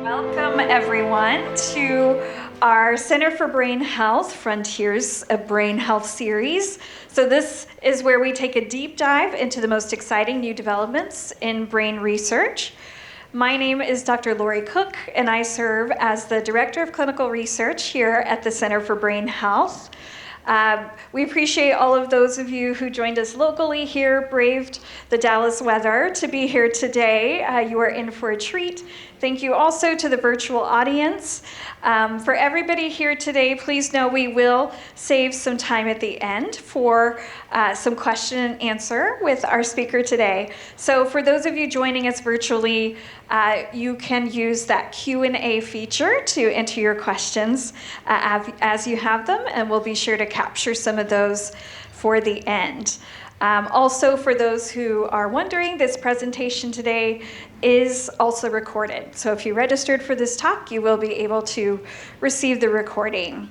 Welcome everyone to our Center for Brain Health, Frontiers of Brain Health series. So this is where we take a deep dive into the most exciting new developments in brain research. My name is Dr. Lori Cook, and I serve as the Director of Clinical Research here at the Center for Brain Health. We appreciate all of those of you who joined us locally here, braved the Dallas weather to be here today. You are in for a treat. Thank you also to the virtual audience. For everybody here today, please know we will save some time at the end for some question and answer with our speaker today. So for those of you joining us virtually, you can use that Q&A feature to enter your questions as you have them, and we'll be sure to capture some of those for the end. Also, for those who are wondering, this presentation today is also recorded. So if you registered for this talk, you will be able to receive the recording.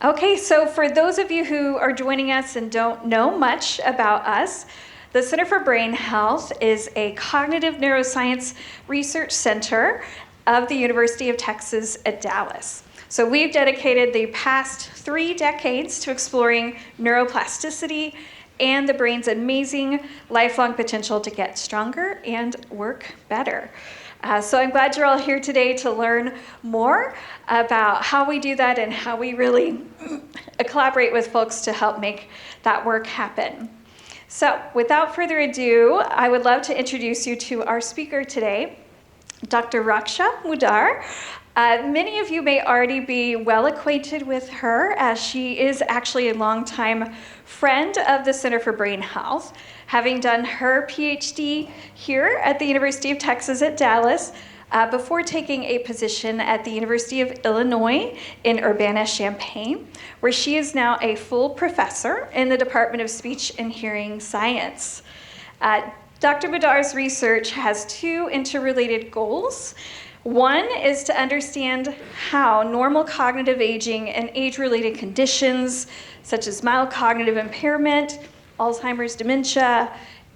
Okay, so for those of you who are joining us and don't know much about us, the Center for Brain Health is a cognitive neuroscience research center of the University of Texas at Dallas. So we've dedicated the past 3 decades to exploring neuroplasticity and the brain's amazing lifelong potential to get stronger and work better. So I'm glad you're all here today to learn more about how we do that and how we really collaborate with folks to help make that work happen. So without further ado, I would love to introduce you to our speaker today, Dr. Raksha Mudar. Many of you may already be well acquainted with her, as she is actually a longtime friend of the Center for Brain Health, having done her PhD here at the University of Texas at Dallas before taking a position at the University of Illinois in Urbana-Champaign, where she is now a full professor in the Department of Speech and Hearing Science. Dr. Mudar's research has 2 interrelated goals. One is to understand how normal cognitive aging and age-related conditions, such as mild cognitive impairment, Alzheimer's, dementia,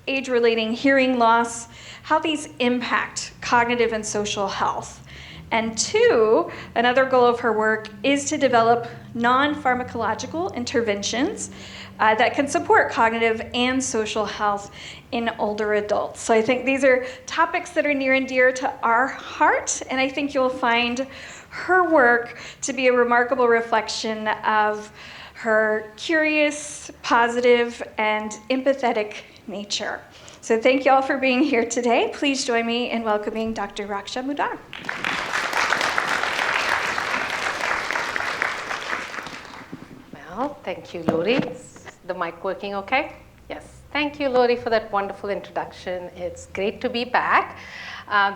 age-relating hearing loss, how these impact cognitive and social health. And 2, another goal of her work is to develop non-pharmacological interventions that can support cognitive and social health in older adults. So I think these are topics that are near and dear to our heart, and I think you'll find her work to be a remarkable reflection of her curious, positive, and empathetic nature. So thank you all for being here today. Please join me in welcoming Dr. Raksha Mudar. Well, thank you, Lori. Is the mic working okay? Yes. Thank you, Lori, for that wonderful introduction. It's great to be back.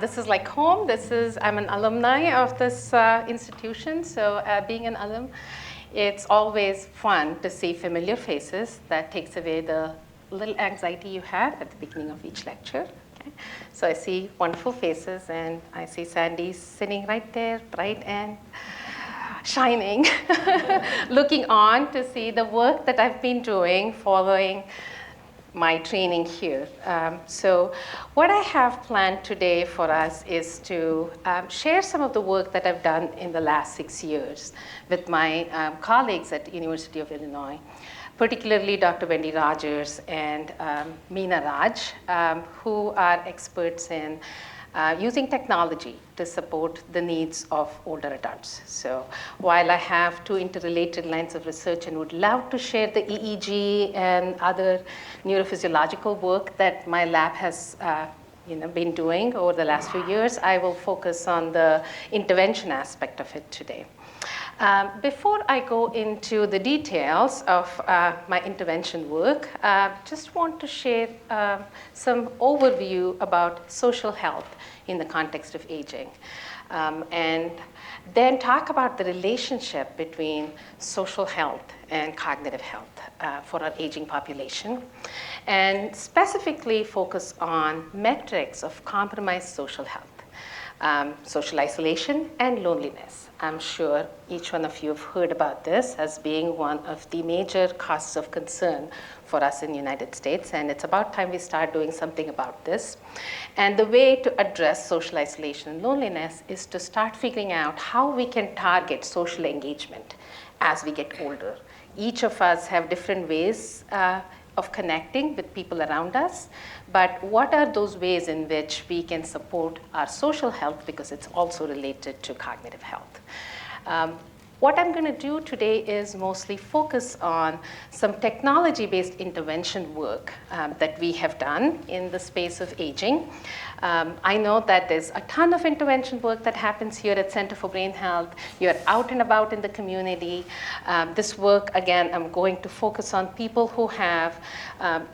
This is like home. I'm an alumni of this institution, so being an alum, it's always fun to see familiar faces. That takes away the little anxiety you have at the beginning of each lecture. Okay? So I see wonderful faces, and I see Sandy sitting right there, bright and shining, looking on to see the work that I've been doing following my training here. So what I have planned today for us is to share some of the work that I've done in the last 6 years with my colleagues at the University of Illinois, particularly Dr. Wendy Rogers and Meena Raj, who are experts in using technology to support the needs of older adults. So while I have 2 interrelated lines of research and would love to share the EEG and other neurophysiological work that my lab has been doing over the last few years, I will focus on the intervention aspect of it today. Before I go into the details of my intervention work, just want to share some overview about social health in the context of aging, and then talk about the relationship between social health and cognitive health for our aging population, and specifically focus on metrics of compromised social health. social isolation and loneliness. I'm sure each one of you have heard about this as being one of the major causes of concern for us in the United States, and it's about time we start doing something about this. And the way to address social isolation and loneliness is to start figuring out how we can target social engagement as we get older. Each of us have different ways of connecting with people around us, but what are those ways in which we can support our social health, because it's also related to cognitive health. What I'm going to do today is mostly focus on some technology-based intervention work that we have done in the space of aging. I know that there's a ton of intervention work that happens here at Center for Brain Health. You're out and about in the community. This work, again, I'm going to focus on people who have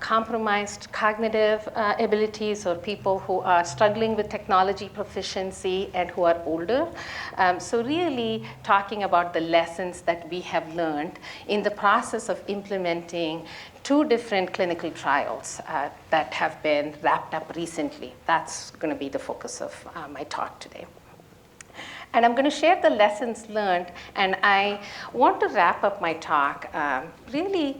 compromised cognitive abilities, or people who are struggling with technology proficiency and who are older. So really talking about the lessons that we have learned in the process of implementing 2 different clinical trials that have been wrapped up recently. That's going to be the focus of my talk today. And I'm going to share the lessons learned, and I want to wrap up my talk really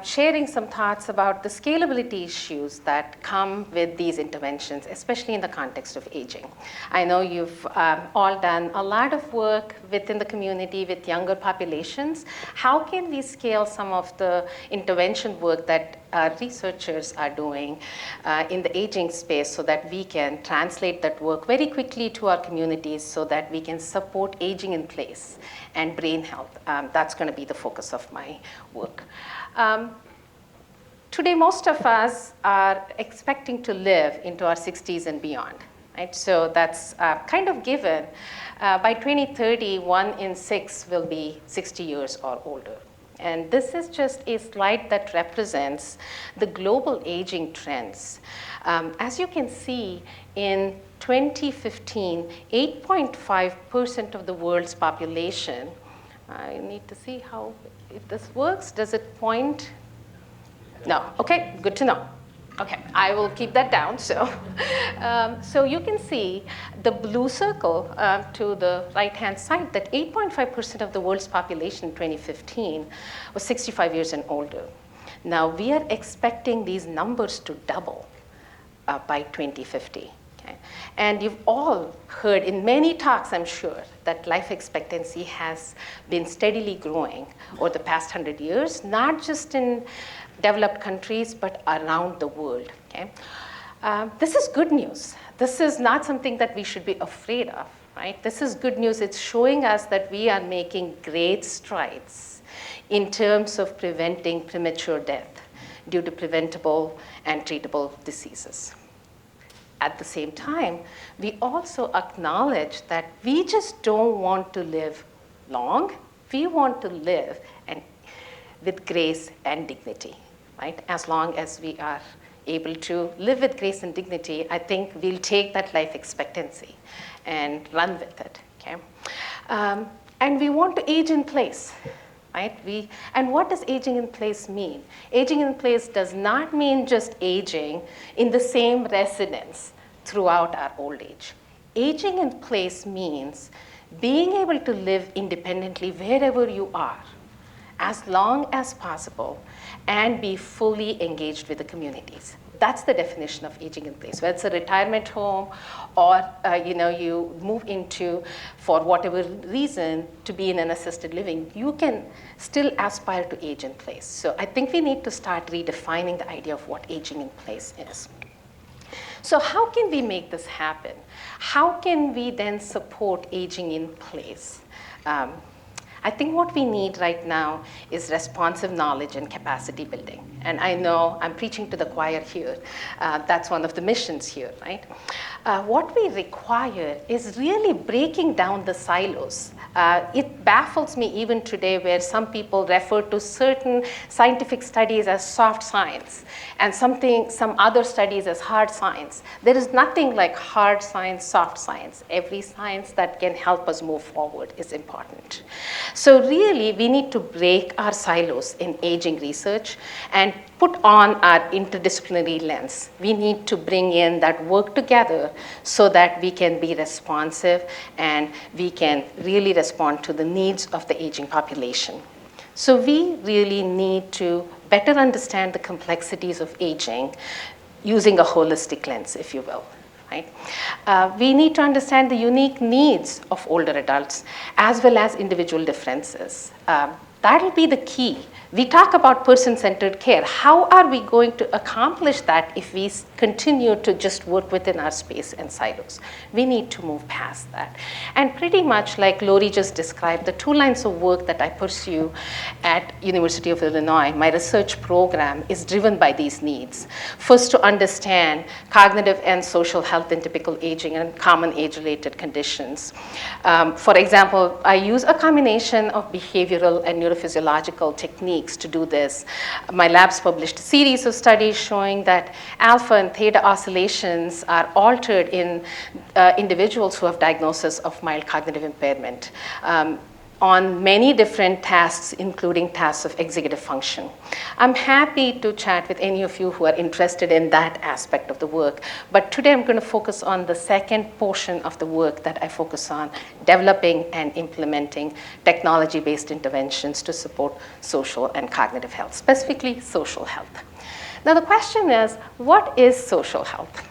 sharing some thoughts about the scalability issues that come with these interventions, especially in the context of aging. I know you've all done a lot of work within the community with younger populations. How can we scale some of the intervention work that researchers are doing in the aging space so that we can translate that work very quickly to our communities so that we can support aging in place and brain health? That's going to be the focus of my work. Today, most of us are expecting to live into our 60s and beyond. Right? So that's kind of given. By 2030, 1 in 6 will be 60 years or older. And this is just a slide that represents the global aging trends. As you can see, in 2015, 8.5% of the world's population, I need to see how, if this works, does it point? No, okay, good to know. Okay, I will keep that down. So, so you can see the blue circle to the right-hand side that 8.5% of the world's population in 2015 was 65 years and older. Now, we are expecting these numbers to double by 2050. Okay? And you've all heard in many talks, I'm sure, that life expectancy has been steadily growing over the past 100 years, not just in developed countries, but around the world. Okay? This is good news. This is not something that we should be afraid of. Right? This is good news. It's showing us that we are making great strides in terms of preventing premature death due to preventable and treatable diseases. At the same time, we also acknowledge that we just don't want to live long. We want to live with grace and dignity, right? As long as we are able to live with grace and dignity, I think we'll take that life expectancy and run with it, okay? And we want to age in place, right? And what does aging in place mean? Aging in place does not mean just aging in the same residence throughout our old age. Aging in place means being able to live independently wherever you are, as long as possible, and be fully engaged with the communities. That's the definition of aging in place. Whether it's a retirement home or you move into, for whatever reason, to be in an assisted living, you can still aspire to age in place. So I think we need to start redefining the idea of what aging in place is. So how can we make this happen? How can we then support aging in place? I think what we need right now is responsive knowledge and capacity building. And I know I'm preaching to the choir here. That's one of the missions here, right? What we require is really breaking down the silos. It baffles me even today where some people refer to certain scientific studies as soft science and some other studies as hard science. There is nothing like hard science, soft science. Every science that can help us move forward is important. So really, we need to break our silos in aging research and put on our interdisciplinary lens. We need to bring in that work together so that we can be responsive and we can really respond to the needs of the aging population. So we really need to better understand the complexities of aging using a holistic lens, if you will. Right? We need to understand the unique needs of older adults as well as individual differences. That'll be the key. We talk about person-centered care. How are we going to accomplish that if we continue to just work within our space and silos? We need to move past that. And pretty much like Lori just described, the 2 lines of work that I pursue at University of Illinois, my research program is driven by these needs. First, to understand cognitive and social health in typical aging and common age-related conditions. For example, I use a combination of behavioral and neurophysiological techniques to do this. My lab's published a series of studies showing that alpha and theta oscillations are altered in individuals who have diagnosis of mild cognitive impairment on many different tasks, including tasks of executive function. I'm happy to chat with any of you who are interested in that aspect of the work, but today I'm going to focus on the second portion of the work that I focus on, developing and implementing technology-based interventions to support social and cognitive health, specifically social health. Now the question is, what is social health?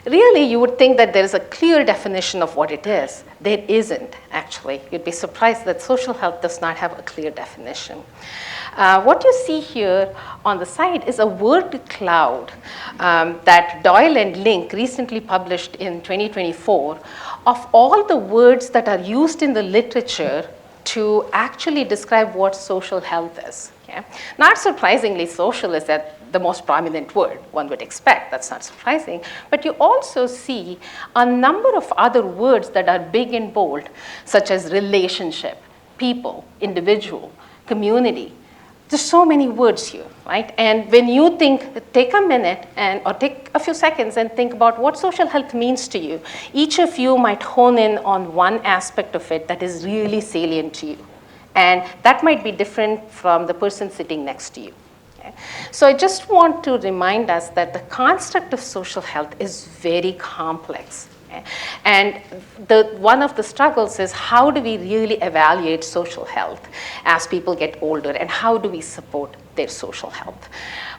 Really, you would think that there is a clear definition of what it is. There isn't, actually. You'd be surprised that social health does not have a clear definition. What you see here on the side is a word cloud that Doyle and Link recently published in 2024 of all the words that are used in the literature to actually describe what social health is. Okay? Not surprisingly, social is the most prominent word one would expect. That's not surprising. But you also see a number of other words that are big and bold, such as relationship, people, individual, community. There's so many words here, right? And when you take a minute or take a few seconds and think about what social health means to you, each of you might hone in on one aspect of it that is really salient to you. And that might be different from the person sitting next to you. Okay? So I just want to remind us that the construct of social health is very complex. Okay? And one of the struggles is how do we really evaluate social health as people get older, and how do we support their social health?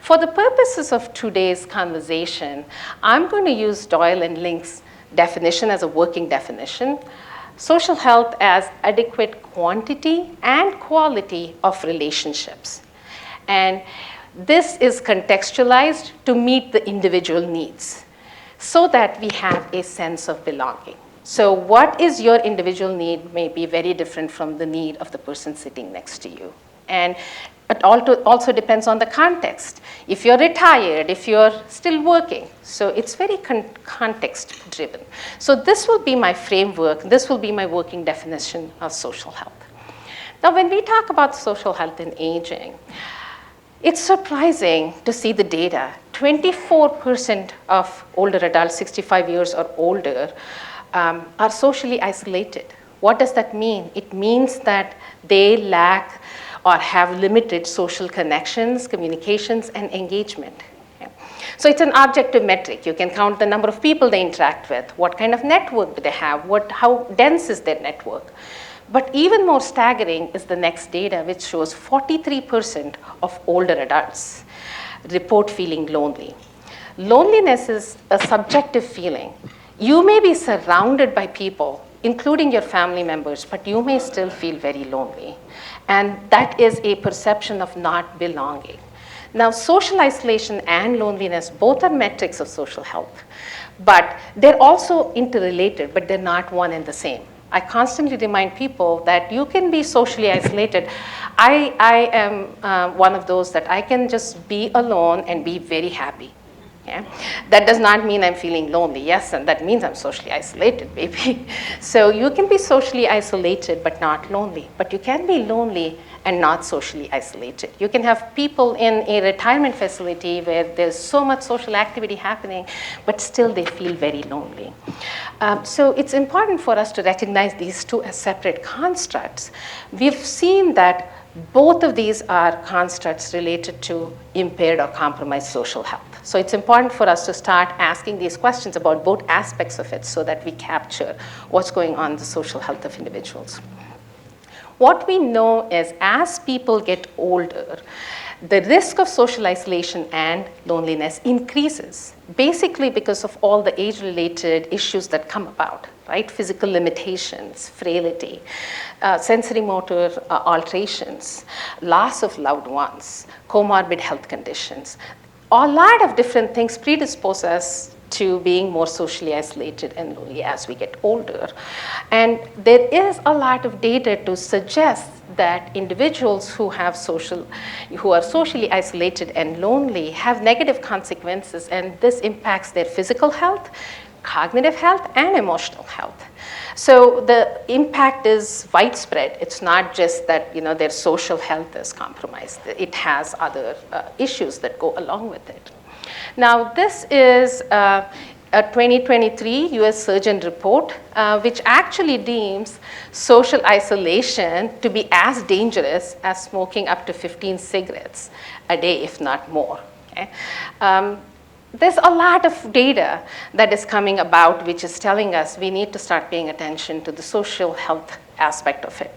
For the purposes of today's conversation, I'm going to use Doyle and Link's definition as a working definition. Social health as adequate quantity and quality of relationships. And this is contextualized to meet the individual needs so that we have a sense of belonging. So what is your individual need may be very different from the need of the person sitting next to you. And it also depends on the context. If you're retired, if you're still working. So it's very context driven. So this will be my framework. This will be my working definition of social health. Now, when we talk about social health in aging, it's surprising to see the data. 24% of older adults, 65 years or older, are socially isolated. What does that mean? It means that they lack or have limited social connections, communications, and engagement. Okay? So it's an objective metric. You can count the number of people they interact with, what kind of network do they have, how dense is their network. But even more staggering is the next data, which shows 43% of older adults report feeling lonely. Loneliness is a subjective feeling. You may be surrounded by people, including your family members, but you may still feel very lonely. And that is a perception of not belonging. Now, social isolation and loneliness, both are metrics of social health, but they're also interrelated, but they're not one and the same. I constantly remind people that you can be socially isolated. I am one of those that I can just be alone and be very happy. Yeah. That does not mean I'm feeling lonely. Yes, and that means I'm socially isolated, maybe. So you can be socially isolated but not lonely. But you can be lonely and not socially isolated. You can have people in a retirement facility where there's so much social activity happening, but still they feel very lonely. So it's important for us to recognize these two as separate constructs. We've seen that both of these are constructs related to impaired or compromised social health. So it's important for us to start asking these questions about both aspects of it so that we capture what's going on in the social health of individuals. What we know is as people get older, the risk of social isolation and loneliness increases, basically because of all the age-related issues that come about, right? Physical limitations, frailty, sensory motor alterations, loss of loved ones, comorbid health conditions. A lot of different things predispose us to being more socially isolated and lonely as we get older. And there is a lot of data to suggest that individuals who are socially isolated and lonely have negative consequences, and this impacts their physical health, cognitive health, and emotional health. So the impact is widespread. It's not just that their social health is compromised. It has other issues that go along with it. Now, this is a 2023 US Surgeon report, which actually deems social isolation to be as dangerous as smoking up to 15 cigarettes a day, if not more. Okay? There's a lot of data that is coming about which is telling us we need to start paying attention to the social health aspect of it.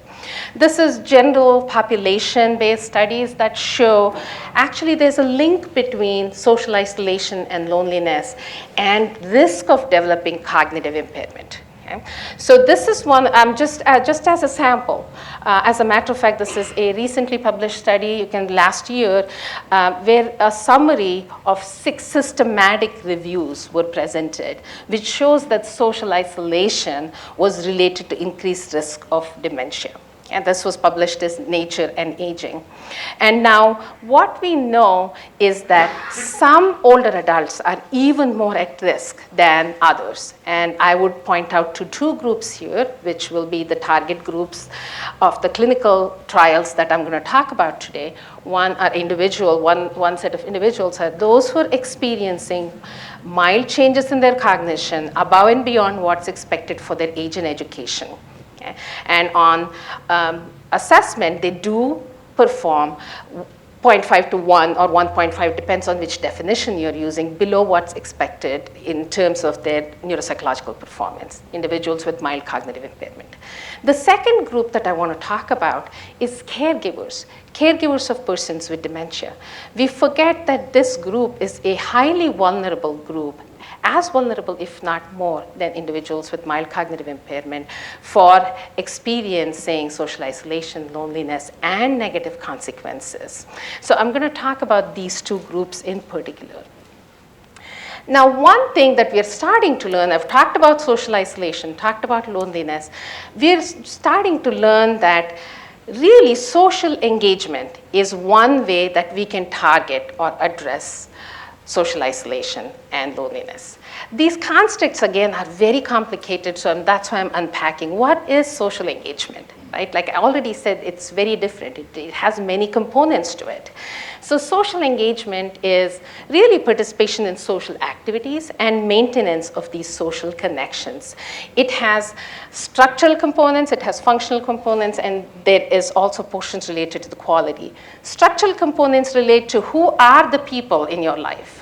This is general population-based studies that show actually there's a link between social isolation and loneliness and risk of developing cognitive impairment. Okay? So this is one, just as a sample. As a matter of fact, this is a recently published study, last year, where a summary of 6 systematic reviews were presented, which shows that social isolation was related to increased risk of dementia. And this was published as Nature and Aging. And now what we know is that some older adults are even more at risk than others. And I would point out to 2 groups here, which will be the target groups of the clinical trials that I'm going to talk about today. One set of individuals are those who are experiencing mild changes in their cognition above and beyond what's expected for their age and education. Okay. And on assessment, they do perform 0.5 to 1 or 1.5, depends on which definition you're using, below what's expected in terms of their neuropsychological performance, individuals with mild cognitive impairment. The second group that I want to talk about is caregivers of persons with dementia. We forget that this group is a highly vulnerable group, as vulnerable, if not more, than individuals with mild cognitive impairment for experiencing social isolation, loneliness, and negative consequences. So I'm going to talk about these 2 groups in particular. Now, one thing that we're starting to learn, I've talked about social isolation, talked about loneliness, we're starting to learn that really social engagement is one way that we can target or address social isolation and loneliness. These constructs, again, are very complicated, so that's why I'm unpacking. What is social engagement, right? Like I already said, it's very different. It has many components to it. So social engagement is really participation in social activities and maintenance of these social connections. It has structural components, it has functional components, and there is also portions related to the quality. Structural components relate to who are the people in your life.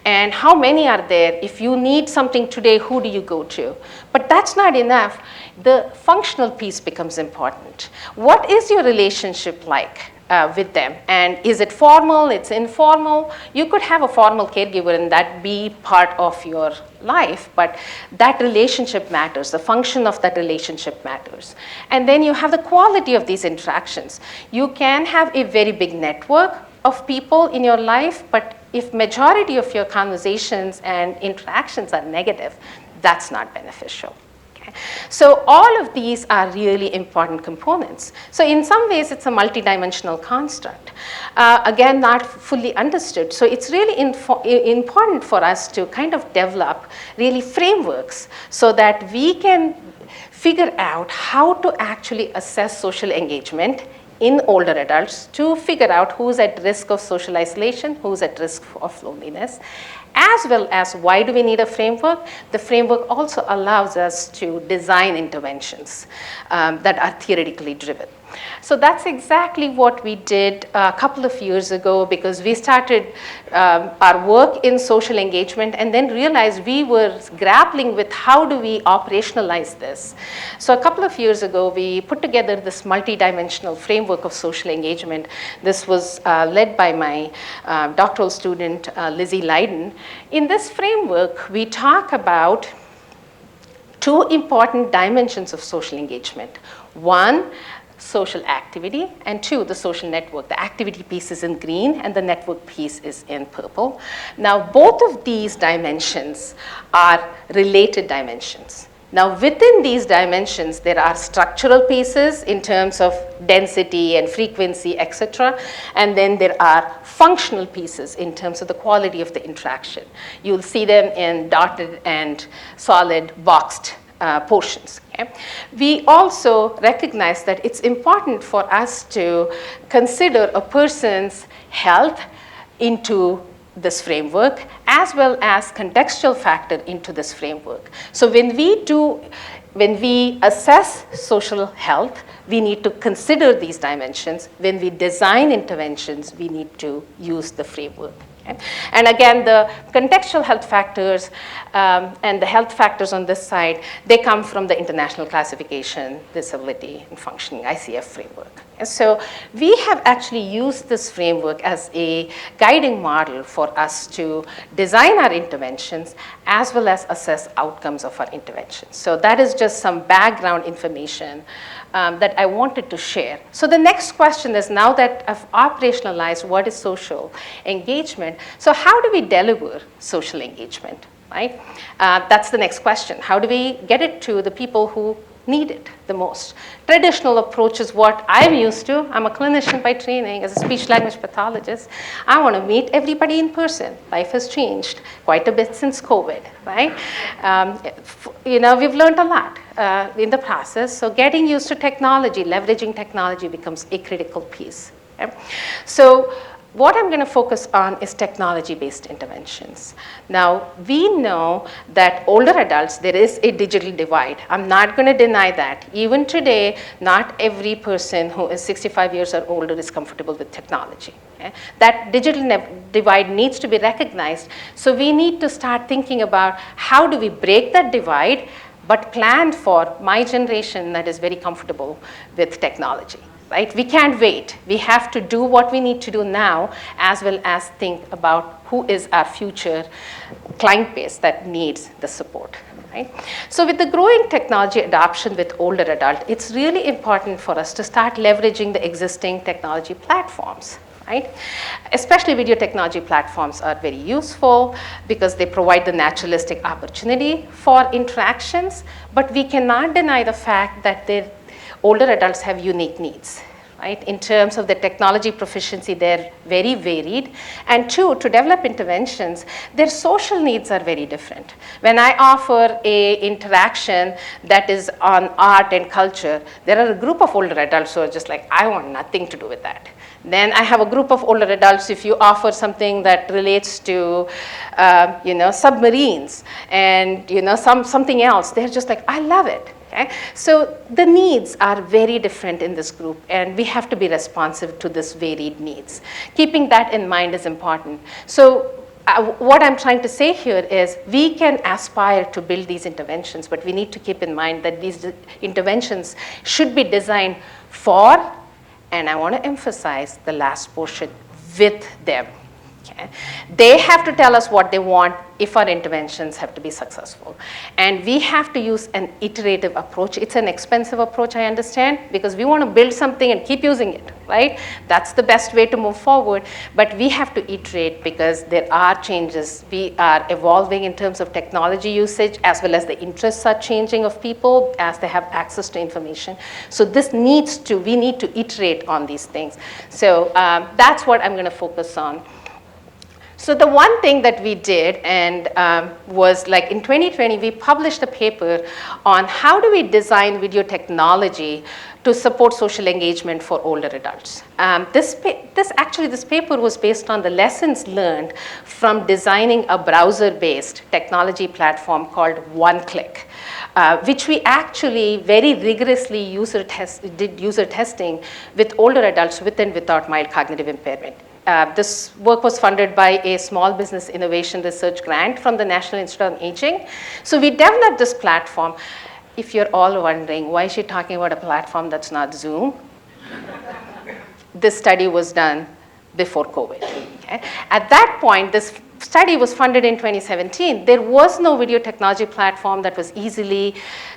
And how many are there? If you need something today, who do you go to? But that's not enough. The functional piece becomes important. What is your relationship like with them? And is it formal? It's informal? You could have a formal caregiver and that be part of your life, but that relationship matters. The function of that relationship matters. And then you have the quality of these interactions. You can have a very big network of people in your life, but if majority of your conversations and interactions are negative, that's not beneficial. Okay? So all of these are really important components. So in some ways, it's a multidimensional construct. Again, not fully understood. So it's really important for us to kind of develop really frameworks so that we can figure out how to actually assess social engagement in older adults, to figure out who's at risk of social isolation, who's at risk of loneliness, as well as why do we need a framework. The framework also allows us to design interventions that are theoretically driven. So that's exactly what we did a couple of years ago, because we started our work in social engagement and then realized we were grappling with how do we operationalize this. So a couple of years ago, we put together this multidimensional framework of social engagement. This was led by my doctoral student, Lizzie Leiden. In this framework, we talk about two important dimensions of social engagement. One, social activity, and two, the social network. The activity piece is in green and the network piece is in purple. Now, both of these dimensions are related dimensions. Now, within these dimensions, there are structural pieces in terms of density and frequency, etc. And then there are functional pieces in terms of the quality of the interaction. You'll see them in dotted and solid boxed portions. Okay? We also recognize that it's important for us to consider a person's health into this framework, as well as contextual factor into this framework. So when we assess social health, we need to consider these dimensions. When we design interventions, we need to use the framework. Okay? And again, the contextual health factors and the health factors on this side, they come from the International Classification, Disability and Functioning, ICF framework. And so we have actually used this framework as a guiding model for us to design our interventions as well as assess outcomes of our interventions. So that is just some background information that I wanted to share. So the next question is, now that I've operationalized what is social engagement, so how do we deliver social engagement, right? That's the next question. How do we get it to the people who need it the most? Traditional approach is what I'm used to. I'm a clinician by training as a speech language pathologist. I want to meet everybody in person. Life has changed quite a bit since COVID, right? We've learned a lot in the process. So getting used to technology, leveraging technology becomes a critical piece. Okay? So what I'm going to focus on is technology-based interventions. Now, we know that older adults, there is a digital divide. I'm not going to deny that. Even today, not every person who is 65 years or older is comfortable with technology. Okay? That digital divide needs to be recognized. So we need to start thinking about how do we break that divide, but plan for my generation that is very comfortable with technology. Right? We can't wait. We have to do what we need to do now, as well as think about who is our future client base that needs the support. Right? So with the growing technology adoption with older adults, it's really important for us to start leveraging the existing technology platforms. Right? Especially video technology platforms are very useful because they provide the naturalistic opportunity for interactions, but we cannot deny the fact that older adults have unique needs, right? In terms of the technology proficiency, they're very varied. And two, to develop interventions, their social needs are very different. When I offer a interaction that is on art and culture, there are a group of older adults who are just like, I want nothing to do with that. Then I have a group of older adults, if you offer something that relates to, submarines and, something else, they're just like, I love it. Okay? So the needs are very different in this group, and we have to be responsive to this varied needs. Keeping that in mind is important. So what I'm trying to say here is we can aspire to build these interventions, but we need to keep in mind that these interventions should be designed for, and I want to emphasize the last portion, with them. Okay? They have to tell us what they want. if our interventions have to be successful. And we have to use an iterative approach. It's an expensive approach, I understand, because we want to build something and keep using it, right? That's the best way to move forward. But we have to iterate because there are changes. We are evolving in terms of technology usage, as well as the interests are changing of people as they have access to information. So we need to iterate on these things. So that's what I'm going to focus on. So the one thing that we did and was like in 2020, we published a paper on how do we design video technology to support social engagement for older adults. This paper was based on the lessons learned from designing a browser-based technology platform called OneClick, which we actually very rigorously did user testing with older adults with and without mild cognitive impairment. This work was funded by a small business innovation research grant from the National Institute on Aging. So we developed this platform. If you're all wondering, why is she talking about a platform that's not Zoom? This study was done before COVID. Okay? At that point, this study was funded in 2017. There was no video technology platform that was easily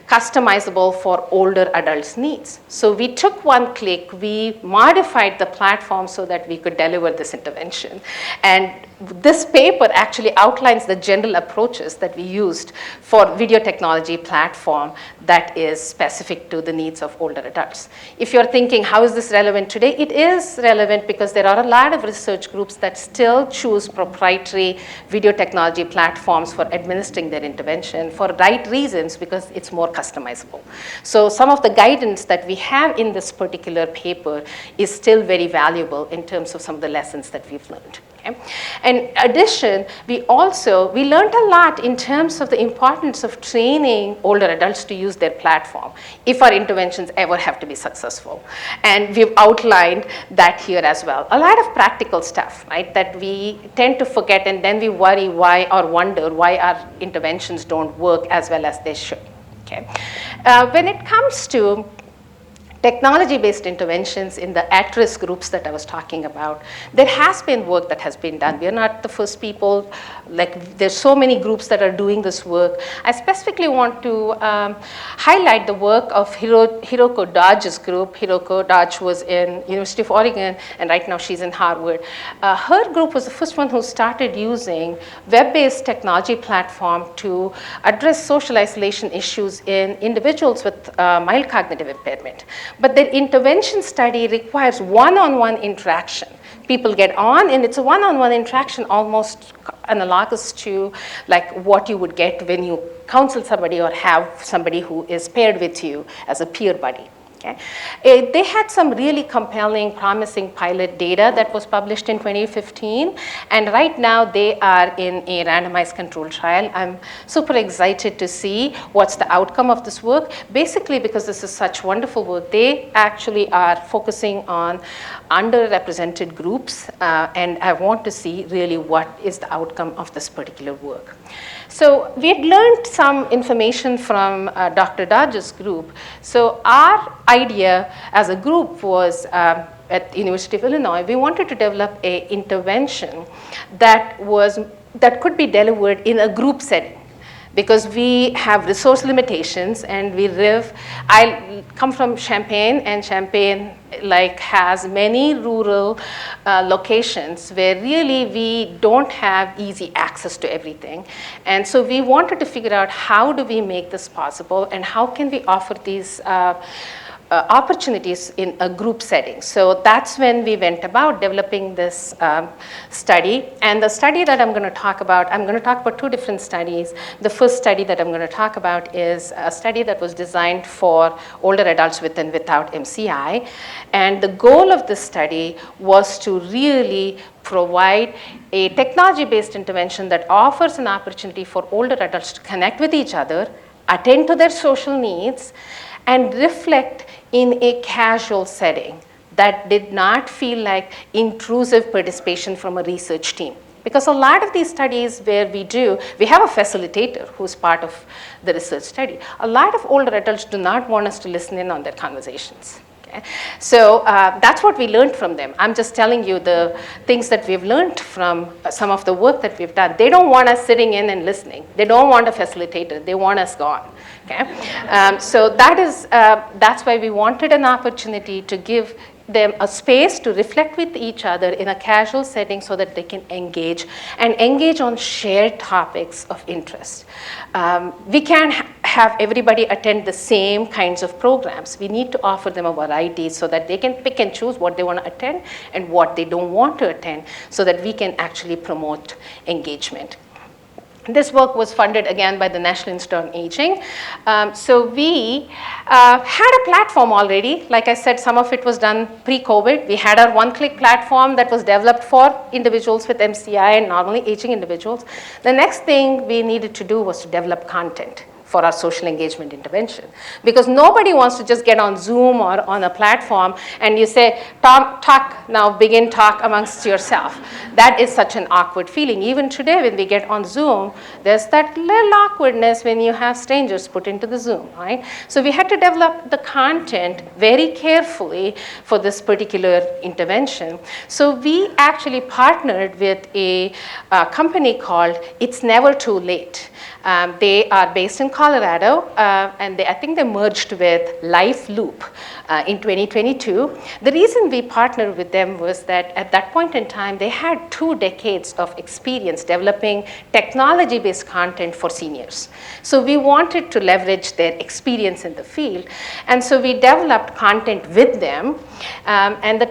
customizable for older adults' needs. So we took OneClick, we modified the platform so that we could deliver this intervention. And this paper actually outlines the general approaches that we used for video technology platform that is specific to the needs of older adults. If you're thinking, how is this relevant today? It is relevant because there are a lot of research groups that still choose proprietary video technology platforms for administering their intervention for right reasons, because it's more customizable. So some of the guidance that we have in this particular paper is still very valuable in terms of some of the lessons that we've learned. Okay? In addition, we learned a lot in terms of the importance of training older adults to use their platform if our interventions ever have to be successful. And we've outlined that here as well. A lot of practical stuff, right, that we tend to forget, and then we worry why or wonder why our interventions don't work as well as they should. Okay? When it comes to technology-based interventions in the at-risk groups that I was talking about, there has been work that has been done. We are not the first people. Like, there's so many groups that are doing this work. I specifically want to highlight the work of Hiroko Dodge's group. Hiroko Dodge was in University of Oregon, and right now she's in Harvard. Her group was the first one who started using web-based technology platform to address social isolation issues in individuals with mild cognitive impairment. But their intervention study requires one-on-one interaction. People get on, and it's a one-on-one interaction almost analogous to like what you would get when you counsel somebody or have somebody who is paired with you as a peer buddy. Okay. They had some really compelling, promising pilot data that was published in 2015, and right now they are in a randomized controlled trial. I'm super excited to see what's the outcome of this work. Basically, because this is such wonderful work, they actually are focusing on underrepresented groups, and I want to see really what is the outcome of this particular work. So we had learned some information from Dr. Dodge's group. So our idea as a group was at the University of Illinois, we wanted to develop an intervention that could be delivered in a group setting, because we have resource limitations, and I come from Champaign, and Champaign has many rural locations where really we don't have easy access to everything. And so we wanted to figure out how do we make this possible, and how can we offer these opportunities in a group setting. So that's when we went about developing this study. And the study that I'm going to talk about two different studies. The first study that I'm going to talk about is a study that was designed for older adults with and without MCI. And the goal of this study was to really provide a technology-based intervention that offers an opportunity for older adults to connect with each other, attend to their social needs, and reflect in a casual setting that did not feel like intrusive participation from a research team. Because a lot of these studies where we have a facilitator who's part of the research study. A lot of older adults do not want us to listen in on their conversations. Okay. So that's what we learned from them. I'm just telling you the things that we've learned from some of the work that we've done. They don't want us sitting in and listening. They don't want a facilitator. They want us gone. Okay. So that's why we wanted an opportunity to give them a space to reflect with each other in a casual setting so that they can engage on shared topics of interest. We can't have everybody attend the same kinds of programs. We need to offer them a variety so that they can pick and choose what they want to attend and what they don't want to attend so that we can actually promote engagement. This work was funded again by the National Institute on Aging. So we had a platform already. Like I said, some of it was done pre-COVID. We had our one-click platform that was developed for individuals with MCI and normally aging individuals. The next thing we needed to do was to develop content for our social engagement intervention. Because nobody wants to just get on Zoom or on a platform and you say, talk, now begin talk amongst yourself. That is such an awkward feeling. Even today when we get on Zoom, there's that little awkwardness when you have strangers put into the Zoom, right? So we had to develop the content very carefully for this particular intervention. So we actually partnered with a company called It's Never Too Late. They are based in Colorado, and I think they merged with Life Loop in 2022. The reason we partnered with them was that at that point in time, they had 2 decades of experience developing technology-based content for seniors. So we wanted to leverage their experience in the field, and so we developed content with them, and the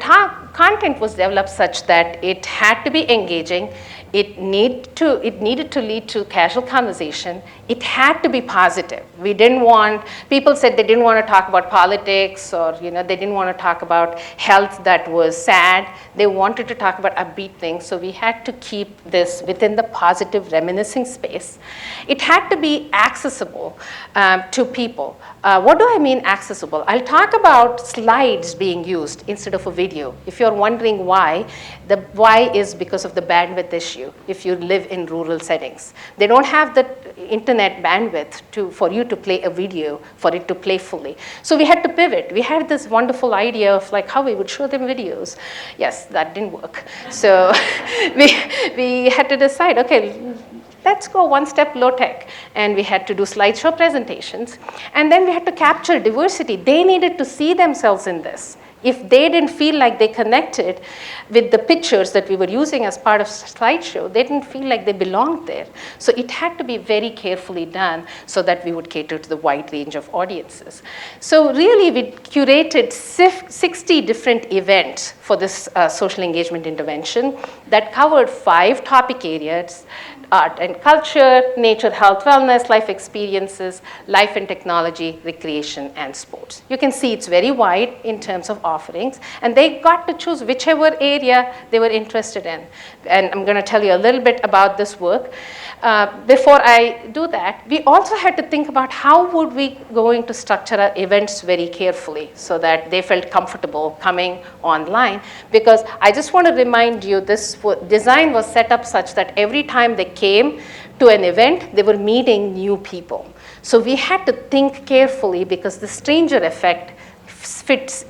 content was developed such that it had to be engaging. It needed to lead to casual conversation. It had to be positive. We didn't want, people said they didn't want to talk about politics or they didn't want to talk about health that was sad. They wanted to talk about upbeat things. So we had to keep this within the positive reminiscing space. It had to be accessible to people. What do I mean accessible? I'll talk about slides being used instead of a video. If you're wondering why, the why is because of the bandwidth issue if you live in rural settings. They don't have the internet bandwidth for you to play a video, for it to play fully. So we had to pivot. We had this wonderful idea of like how we would show them videos. Yes, that didn't work. So we had to decide, okay, let's go one step low tech. And we had to do slideshow presentations. And then we had to capture diversity. They needed to see themselves in this. If they didn't feel like they connected with the pictures that we were using as part of slideshow, they didn't feel like they belonged there. So it had to be very carefully done so that we would cater to the wide range of audiences. So really we curated 60 different events for this social engagement intervention that covered 5 topic areas: art and culture, nature, health, wellness, life experiences, life and technology, recreation, and sports. You can see it's very wide in terms of offerings, and they got to choose whichever area they were interested in. And I'm going to tell you a little bit about this work. Before I do that, we also had to think about how would we going to structure our events very carefully so that they felt comfortable coming online. Because I just want to remind you, this design was set up such that every time they came to an event, they were meeting new people. So we had to think carefully because the stranger effect fits,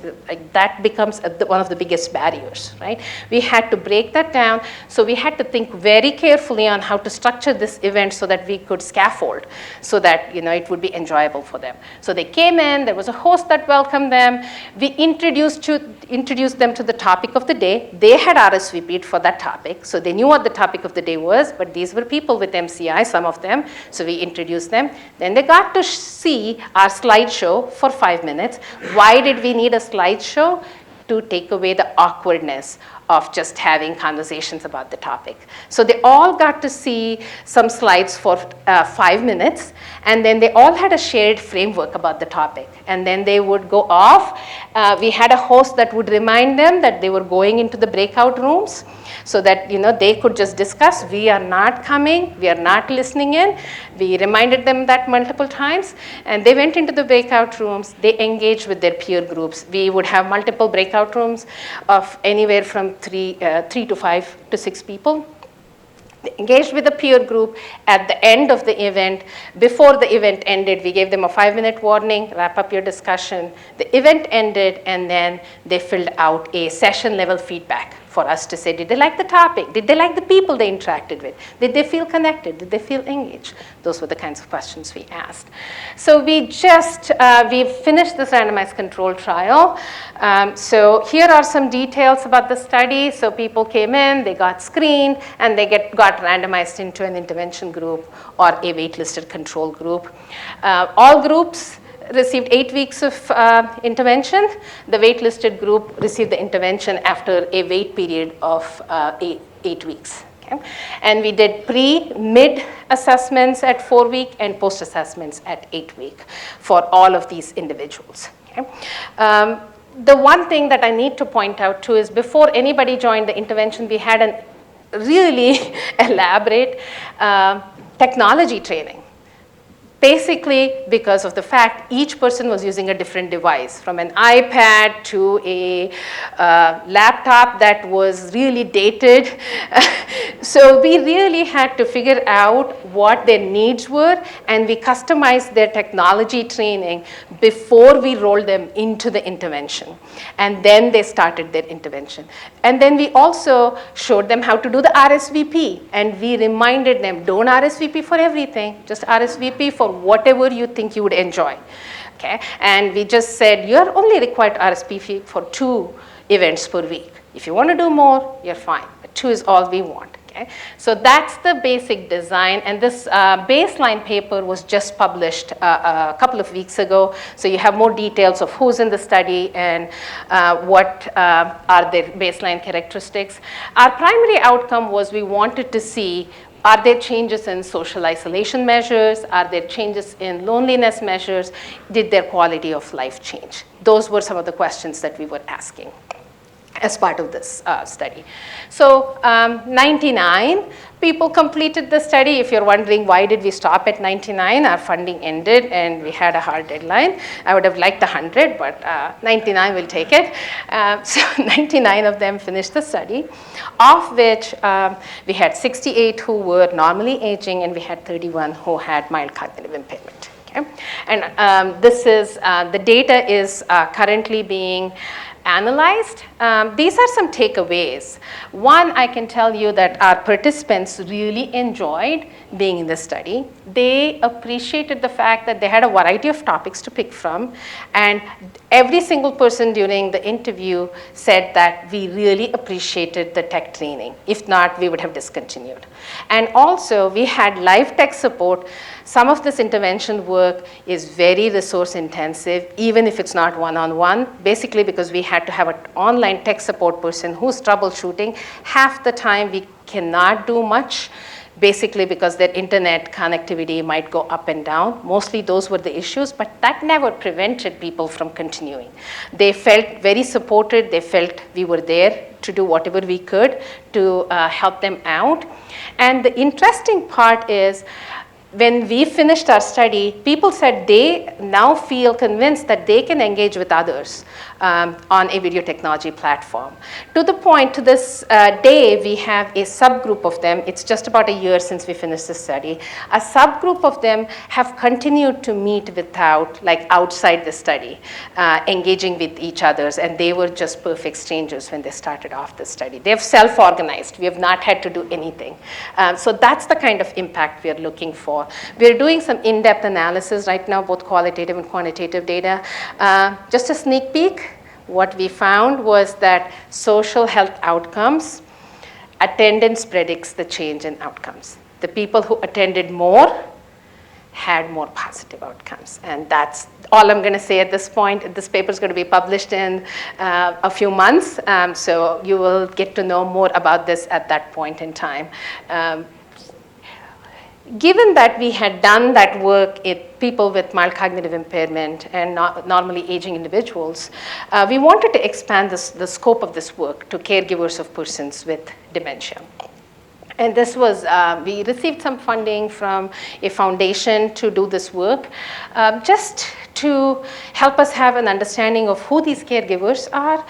that becomes one of the biggest barriers, right? We had to break that down. So we had to think very carefully on how to structure this event so that we could scaffold so that it would be enjoyable for them. So they came in, there was a host that welcomed them. We introduced them to the topic of the day. They had RSVP'd for that topic, so they knew what the topic of the day was, but these were people with MCI, some of them, so we introduced them. Then they got to see our slideshow for 5 minutes. Why did we need a slideshow? To take away the awkwardness of just having conversations about the topic. So they all got to see some slides for 5 minutes, and then they all had a shared framework about the topic. And then they would go off. We had a host that would remind them that they were going into the breakout rooms so that they could just discuss. We are not coming, we are not listening in. We reminded them that multiple times, and they went into the breakout rooms. They engaged with their peer groups. We would have multiple breakout rooms of anywhere from 3 to 5 to 6 people. They engaged with the peer group at the end of the event. Before the event ended, we gave them a 5-minute warning, wrap up your discussion. The event ended, and then they filled out a session level feedback for us to say, did they like the topic? Did they like the people they interacted with? Did they feel connected? Did they feel engaged? Those were the kinds of questions we asked. So we just, we've finished this randomized control trial. So here are some details about the study. So people came in, they got screened, and they got randomized into an intervention group or a waitlisted control group. All groups received 8 weeks of intervention. The waitlisted group received the intervention after a wait period of 8 weeks. Okay? And we did pre-mid assessments at 4-week and post assessments at 8-week for all of these individuals. Okay? The one thing that I need to point out too is before anybody joined the intervention, we had a really elaborate technology training. Basically, because of the fact each person was using a different device, from an iPad to a laptop that was really dated. So we really had to figure out what their needs were, and we customized their technology training before we rolled them into the intervention. And then they started their intervention. And then we also showed them how to do the RSVP, and we reminded them, don't RSVP for everything, just RSVP for whatever you think you would enjoy. Okay? And we just said, you're only required to RSVP for 2 events per week. If you want to do more, you're fine, but 2 is all we want. Okay? So that's the basic design, and this baseline paper was just published a couple of weeks ago, so you have more details of who's in the study and what are their baseline characteristics. Our primary outcome was we wanted to see, are there changes in social isolation measures? Are there changes in loneliness measures? Did their quality of life change? Those were some of the questions that we were asking as part of this study. So 99 people completed the study. If you're wondering why did we stop at 99, our funding ended and we had a hard deadline. I would have liked 100, but 99 will take it. So 99 of them finished the study, of which we had 68 who were normally aging, and we had 31 who had mild cognitive impairment. Okay? And this is, the data is currently being analyzed. These are some takeaways. One, I can tell you that our participants really enjoyed being in the study. They appreciated the fact that they had a variety of topics to pick from, and every single person during the interview said that we really appreciated the tech training. If not, we would have discontinued. And also, we had live tech support. Some of this intervention work is very resource intensive, even if it's not one-on-one, basically because we had to have an online tech support person who's troubleshooting. Half the time we cannot do much, basically because their internet connectivity might go up and down. Mostly those were the issues, but that never prevented people from continuing. They felt very supported. They felt we were there to do whatever we could to help them out. And the interesting part is, when we finished our study, people said they now feel convinced that they can engage with others on a video technology platform. To the point, to this day, we have a subgroup of them. It's just about a year since we finished the study. A subgroup of them have continued to meet without, like outside the study, engaging with each others, and they were just perfect strangers when they started off the study. They've self-organized. We have not had to do anything. So that's the kind of impact we are looking for. We're doing some in-depth analysis right now, both qualitative and quantitative data. Just a sneak peek, what we found was that social health outcomes, attendance predicts the change in outcomes. The people who attended more had more positive outcomes. And that's all I'm going to say at this point. This paper is going to be published in a few months, so you will get to know more about this at that point in time. Given that we had done that work in people with mild cognitive impairment and normally aging individuals, we wanted to expand the scope of this work to caregivers of persons with dementia. And this was, we received some funding from a foundation to do this work, just to help us have an understanding of who these caregivers are.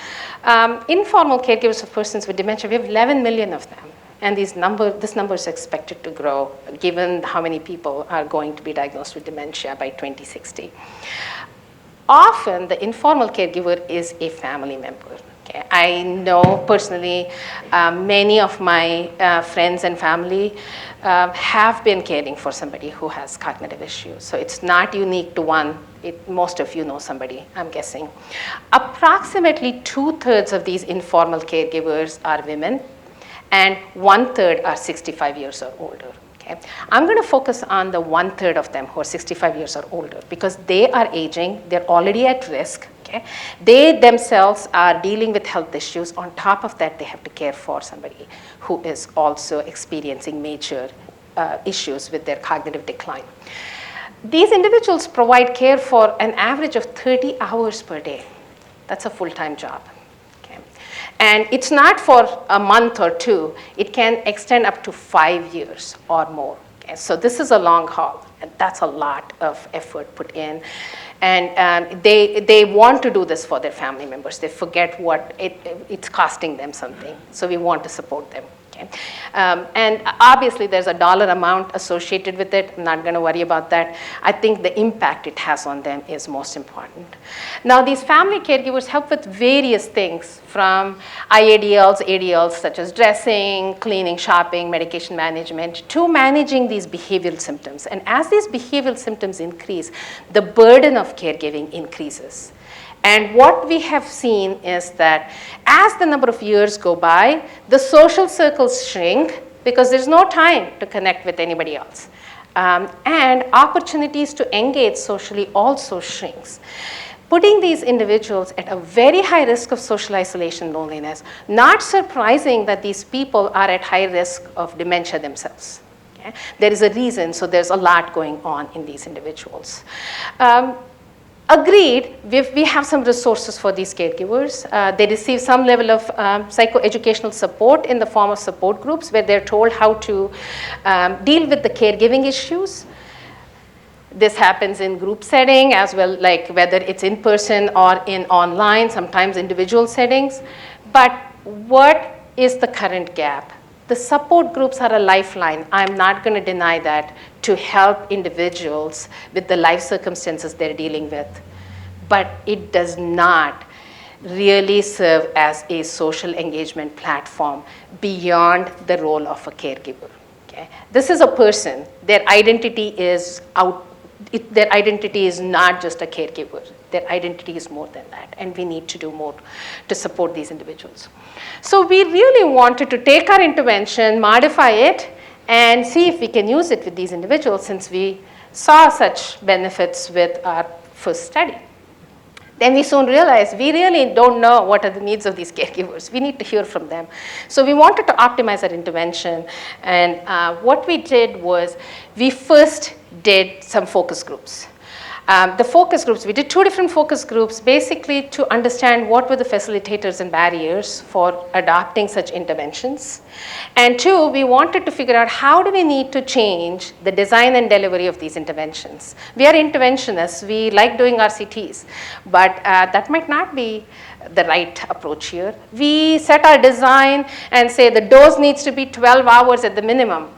Informal caregivers of persons with dementia, we have 11 million of them. And this number is expected to grow given how many people are going to be diagnosed with dementia by 2060. Often, the informal caregiver is a family member. Okay? I know personally many of my friends and family have been caring for somebody who has cognitive issues. So it's not unique to one. Most of you know somebody, I'm guessing. Approximately 2/3 of these informal caregivers are women, and 1/3 are 65 years or older. Okay. I'm going to focus on the 1/3 of them who are 65 years or older because they are aging, they're already at risk. Okay. They themselves are dealing with health issues. On top of that, they have to care for somebody who is also experiencing major issues with their cognitive decline. These individuals provide care for an average of 30 hours per day. That's a full-time job. And it's not for a month or two. It can extend up to 5 years or more. Okay? So this is a long haul, and that's a lot of effort put in. And they want to do this for their family members. They forget what it's costing them something. So we want to support them. Okay? And obviously, there's a dollar amount associated with it. I'm not going to worry about that. I think the impact it has on them is most important. Now, these family caregivers help with various things from IADLs, ADLs, such as dressing, cleaning, shopping, medication management, to managing these behavioral symptoms. And as these behavioral symptoms increase, the burden of caregiving increases. And what we have seen is that as the number of years go by, the social circles shrink because there's no time to connect with anybody else. And opportunities to engage socially also shrinks, putting these individuals at a very high risk of social isolation and loneliness. Not surprising that these people are at high risk of dementia themselves. Okay? There is a reason, so there's a lot going on in these individuals. Agreed, we have some resources for these caregivers. They receive some level of psychoeducational support in the form of support groups where they're told how to deal with the caregiving issues. This happens in group setting as well, like whether it's in person or in online, sometimes individual settings. But what is the current gap? The support groups are a lifeline. I'm not going to deny that, to help individuals with the life circumstances they're dealing with. But it does not really serve as a social engagement platform beyond the role of a caregiver. Okay? This is a person. Their identity is their identity is not just a caregiver. Their identity is more than that, and we need to do more to support these individuals. So we really wanted to take our intervention, modify it, and see if we can use it with these individuals since we saw such benefits with our first study. Then we soon realized we really don't know what are the needs of these caregivers. We need to hear from them. So we wanted to optimize our intervention, and what we did was we first did some focus groups. The focus groups, we did 2 different focus groups basically to understand what were the facilitators and barriers for adopting such interventions. And 2, we wanted to figure out how do we need to change the design and delivery of these interventions. We are interventionists, we like doing RCTs, but that might not be the right approach here. We set our design and say the dose needs to be 12 hours at the minimum.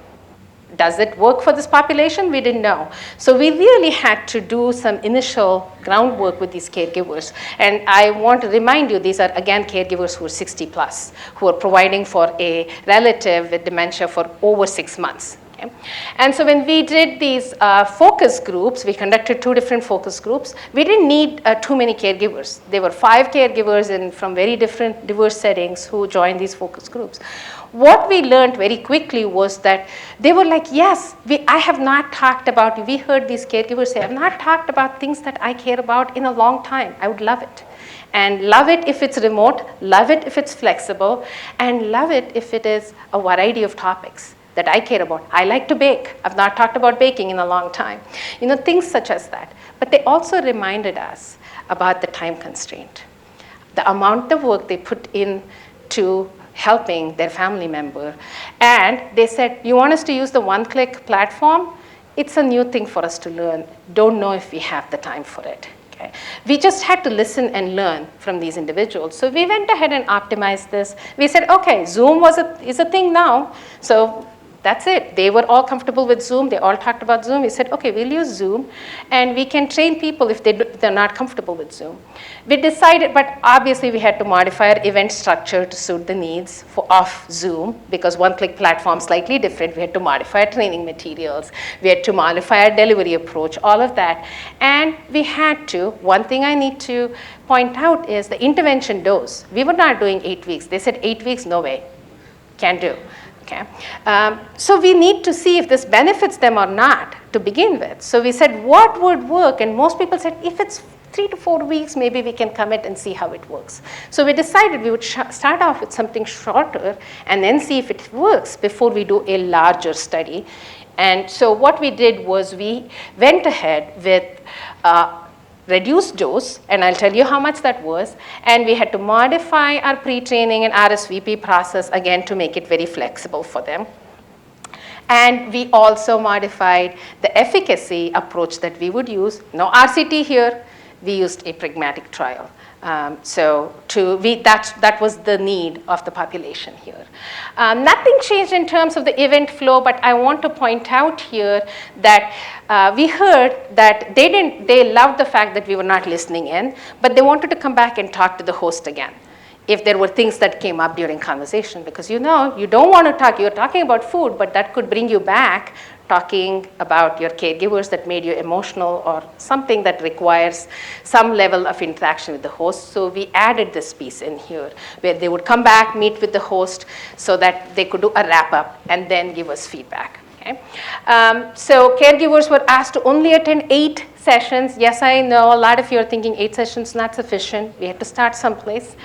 Does it work for this population? We didn't know. So we really had to do some initial groundwork with these caregivers. And I want to remind you, these are again caregivers who are 60 plus, who are providing for a relative with dementia for over 6 months. Okay? And so when we did these focus groups, we conducted 2 different focus groups. We didn't need too many caregivers. There were 5 caregivers from very different diverse settings who joined these focus groups. What we learned very quickly was that they were like, yes, I have not talked about, we heard these caregivers say, I've not talked about things that I care about in a long time. I would love it. And love it if it's remote, love it if it's flexible, and love it if it is a variety of topics that I care about. I like to bake. I've not talked about baking in a long time. You know, things such as that. But they also reminded us about the time constraint, the amount of work they put in to helping their family member. And they said, you want us to use the one-click platform? It's a new thing for us to learn. Don't know if we have the time for it. Okay. We just had to listen and learn from these individuals. So we went ahead and optimized this. We said, okay, Zoom is a thing now. So that's it. They were all comfortable with Zoom. They all talked about Zoom. We said, okay, we'll use Zoom, and we can train people if they're not comfortable with Zoom. We decided, but obviously we had to modify our event structure to suit the needs of Zoom, because one-click platform is slightly different. We had to modify our training materials. We had to modify our delivery approach, all of that. And we had to, one thing I need to point out is the intervention dose. We were not doing 8 weeks. They said 8 weeks, no way, can't do. Okay. So we need to see if this benefits them or not to begin with. So we said, what would work? And most people said, if it's 3 to 4 weeks, maybe we can commit and see how it works. So we decided we would start off with something shorter and then see if it works before we do a larger study. And so what we did was we went ahead with reduced dose, and I'll tell you how much that was, and we had to modify our pre-training and RSVP process again to make it very flexible for them. And we also modified the efficacy approach that we would use. No RCT here, we used a pragmatic trial. That was the need of the population here. Nothing changed in terms of the event flow, but I want to point out here that we heard that they loved the fact that we were not listening in, but they wanted to come back and talk to the host again if there were things that came up during conversation, because you don't want to talk, you're talking about food, but that could bring you back talking about your caregivers that made you emotional or something that requires some level of interaction with the host. So we added this piece in here where they would come back, meet with the host so that they could do a wrap up and then give us feedback. Okay. So caregivers were asked to only attend 8 sessions. Yes, I know a lot of you are thinking 8 sessions not sufficient. We had to start someplace.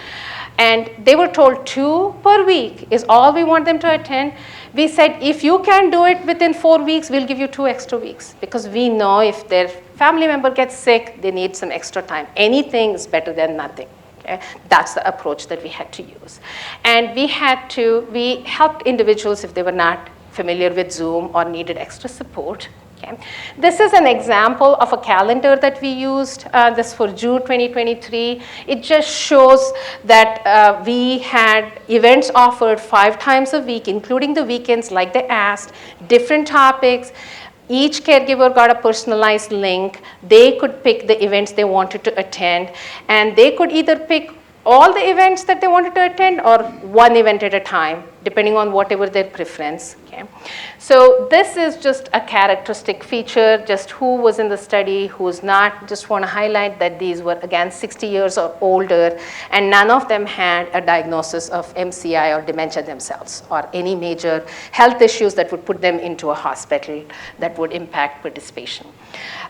And they were told 2 per week is all we want them to attend. We said, if you can do it within 4 weeks, we'll give you 2 extra weeks, because we know if their family member gets sick, they need some extra time. Anything is better than nothing. Okay? That's the approach that we had to use. And we helped individuals if they were not familiar with Zoom or needed extra support. Okay. This is an example of a calendar that we used, this for June 2023. It just shows that we had events offered 5 times a week, including the weekends like they asked, different topics. Each caregiver got a personalized link. They could pick the events they wanted to attend, and they could either pick all the events that they wanted to attend or one event at a time, depending on whatever their preference. Okay. So this is just a characteristic feature, just who was in the study, who's not. Just want to highlight that these were, again, 60 years or older, and none of them had a diagnosis of MCI or dementia themselves, or any major health issues that would put them into a hospital that would impact participation.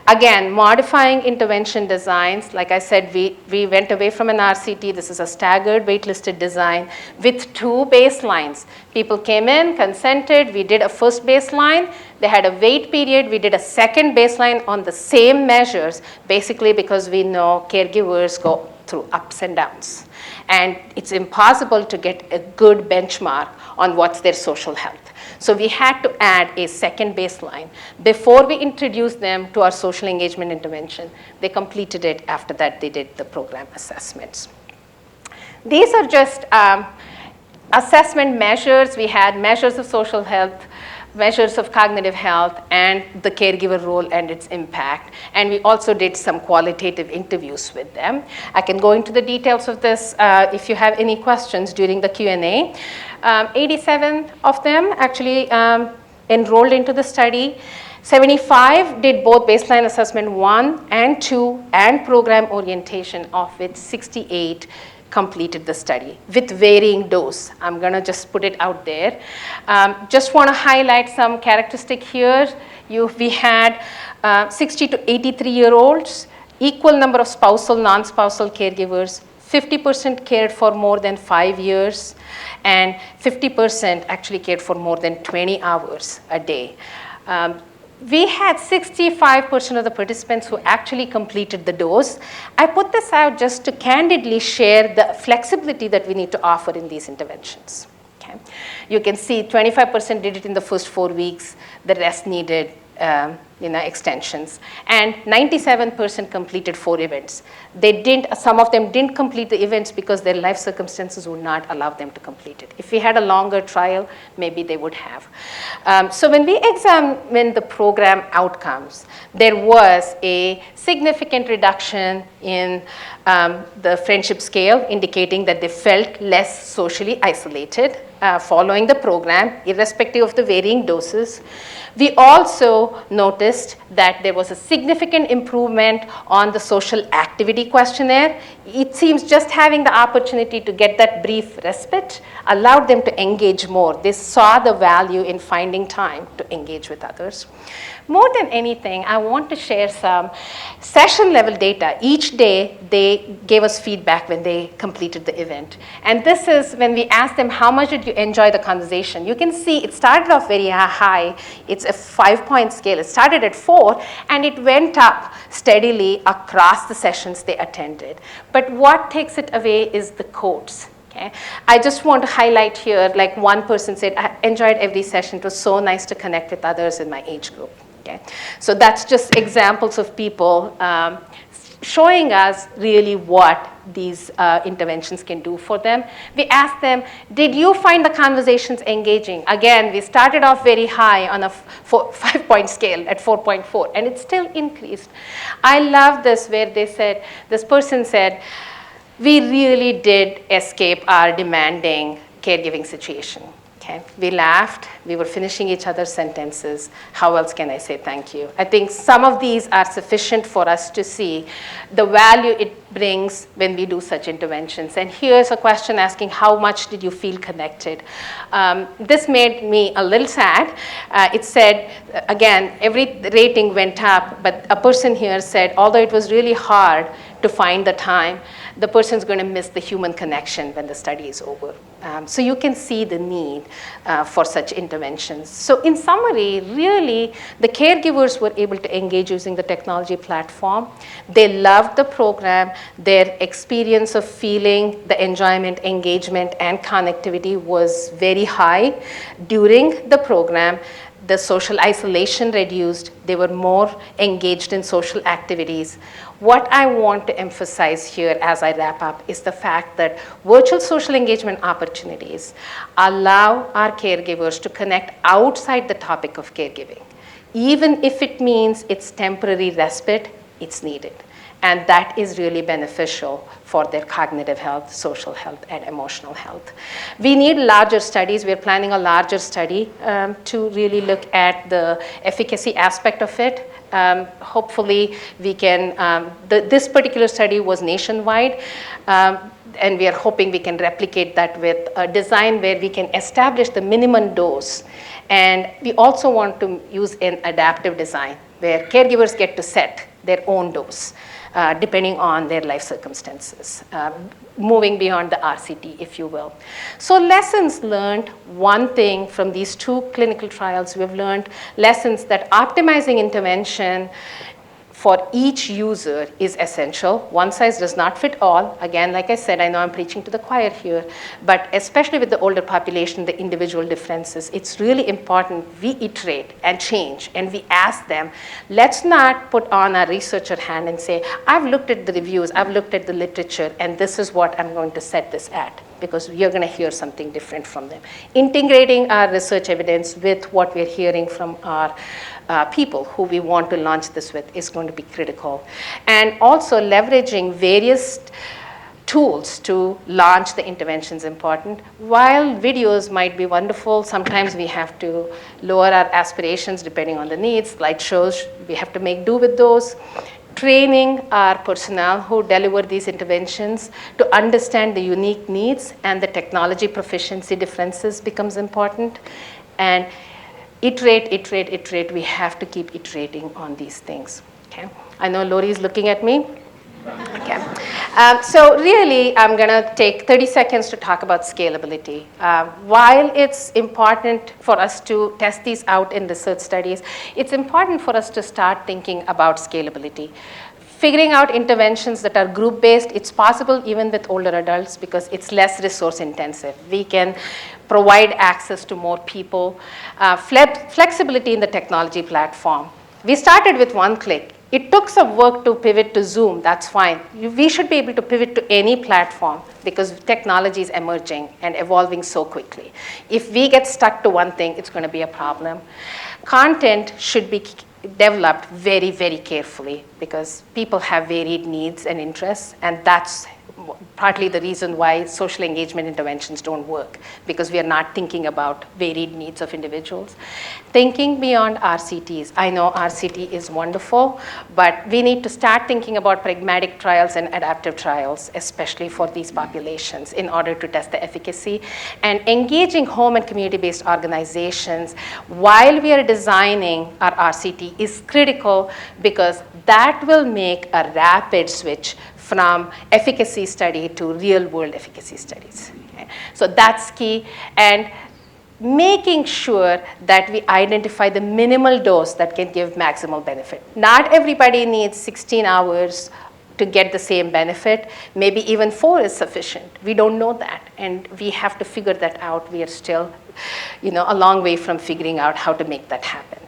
Again, modifying intervention designs. Like I said, we went away from an RCT. This is a staggered waitlisted design with 2 baselines. People came in, consented. We did a first baseline. They had a wait period. We did a second baseline on the same measures, basically because we know caregivers go through ups and downs. And it's impossible to get a good benchmark on what's their social health. So we had to add a second baseline before we introduced them to our social engagement intervention. They completed it. After that, they did the program assessments. These are just assessment measures. We had measures of social health, measures of cognitive health, and the caregiver role and its impact. And we also did some qualitative interviews with them. I can go into the details of this if you have any questions during the Q&A. 87 of them actually enrolled into the study. 75 did both baseline assessment 1 and 2 and program orientation, of which 68 completed the study with varying dose. I'm going to just put it out there. Just want to highlight some characteristic here. We had 60 to 83-year-olds, equal number of spousal, non-spousal caregivers, 50% cared for more than 5 years, and 50% actually cared for more than 20 hours a day. We had 65% of the participants who actually completed the dose. I put this out just to candidly share the flexibility that we need to offer in these interventions. Okay. You can see 25% did it in the first 4 weeks. The rest needed extensions, and 97% completed 4 events. Some of them didn't complete the events because their life circumstances would not allow them to complete it. If we had a longer trial, maybe they would have. So when we examined the program outcomes, there was a significant reduction in the friendship scale, indicating that they felt less socially isolated following the program, irrespective of the varying doses. We also noticed that there was a significant improvement on the social activity questionnaire. It seems just having the opportunity to get that brief respite allowed them to engage more. They saw the value in finding time to engage with others. More than anything, I want to share some session level data. Each day, they gave us feedback when they completed the event. And this is when we asked them, how much did you enjoy the conversation? You can see it started off very high. It's a 5-point scale. It started at 4, and it went up steadily across the sessions they attended. But what takes it away is the quotes. Okay. I just want to highlight here, like one person said, I enjoyed every session. It was so nice to connect with others in my age group. Okay. So that's just examples of people showing us really what these interventions can do for them. We asked them, did you find the conversations engaging? Again, we started off very high on a 5-point scale at 4.4, and it still increased. I love this where they said, this person said, we really did escape our demanding caregiving situation. Okay. We laughed, we were finishing each other's sentences. How else can I say thank you? I think some of these are sufficient for us to see the value it brings when we do such interventions. And here's a question asking, how much did you feel connected? This made me a little sad. It said, again, every rating went up, but a person here said, although it was really hard to find the time, the person's going to miss the human connection when the study is over. So you can see the need for such interventions. So in summary, really, the caregivers were able to engage using the technology platform. They loved the program. Their experience of feeling the enjoyment, engagement, and connectivity was very high during the program. The social isolation reduced. They were more engaged in social activities. What I want to emphasize here as I wrap up is the fact that virtual social engagement opportunities allow our caregivers to connect outside the topic of caregiving. Even if it means it's temporary respite, it's needed. And that is really beneficial for their cognitive health, social health, and emotional health. We need larger studies. We're planning a larger study to really look at the efficacy aspect of it. Hopefully, we can, this particular study was nationwide, and we are hoping we can replicate that with a design where we can establish the minimum dose. And we also want to use an adaptive design where caregivers get to set their own dose. Depending on their life circumstances, moving beyond the RCT, if you will. So lessons learned, one thing from these 2 clinical trials, we have learned lessons that optimizing intervention for each user is essential. One size does not fit all. Again, like I said, I know I'm preaching to the choir here, but especially with the older population, the individual differences, it's really important we iterate and change, and we ask them, let's not put on our researcher hand and say, I've looked at the reviews, I've looked at the literature, and this is what I'm going to set this at, because you're going to hear something different from them. Integrating our research evidence with what we're hearing from our people who we want to launch this with is going to be critical. And also leveraging various tools to launch the intervention is important. While videos might be wonderful, sometimes we have to lower our aspirations depending on the needs. Slideshows, we have to make do with those. Training our personnel who deliver these interventions to understand the unique needs and the technology proficiency differences becomes important. And iterate. We have to keep iterating on these things. Okay. I know Lori is looking at me. Okay. So really, I'm going to take 30 seconds to talk about scalability. While it's important for us to test these out in research studies, it's important for us to start thinking about scalability. Figuring out interventions that are group-based, it's possible even with older adults because it's less resource intensive. We can provide access to more people. Flexibility in the technology platform. We started with one click. It took some work to pivot to Zoom, that's fine. We should be able to pivot to any platform because technology is emerging and evolving so quickly. If we get stuck to one thing, it's going to be a problem. Content should be developed very, very carefully because people have varied needs and interests, and that's partly the reason why social engagement interventions don't work, because we are not thinking about varied needs of individuals. Thinking beyond RCTs. I know RCT is wonderful, but we need to start thinking about pragmatic trials and adaptive trials, especially for these populations, in order to test the efficacy. And engaging home and community-based organizations while we are designing our RCT is critical because that will make a rapid switch from efficacy study to real-world efficacy studies. Okay? So that's key. And making sure that we identify the minimal dose that can give maximal benefit. Not everybody needs 16 hours to get the same benefit. Maybe even 4 is sufficient. We don't know that, and we have to figure that out. We are still, a long way from figuring out how to make that happen.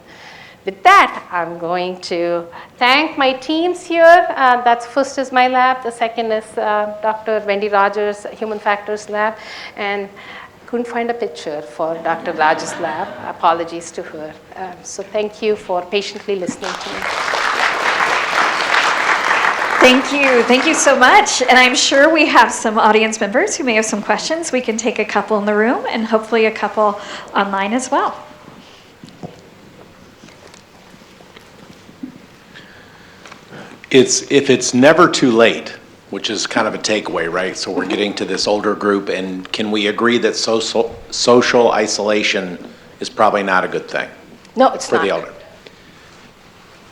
With that, I'm going to thank my teams here. That's first is my lab. The second is Dr. Wendy Rogers' Human Factors Lab. And couldn't find a picture for Dr. Raj's lab. Apologies to her. So thank you for patiently listening to me. Thank you. Thank you so much. And I'm sure we have some audience members who may have some questions. We can take a couple in the room and hopefully a couple online as well. If it's never too late, which is kind of a takeaway, right? So we're getting to this older group, and can we agree that social isolation is probably not a good thing? No, it's for not. the elder.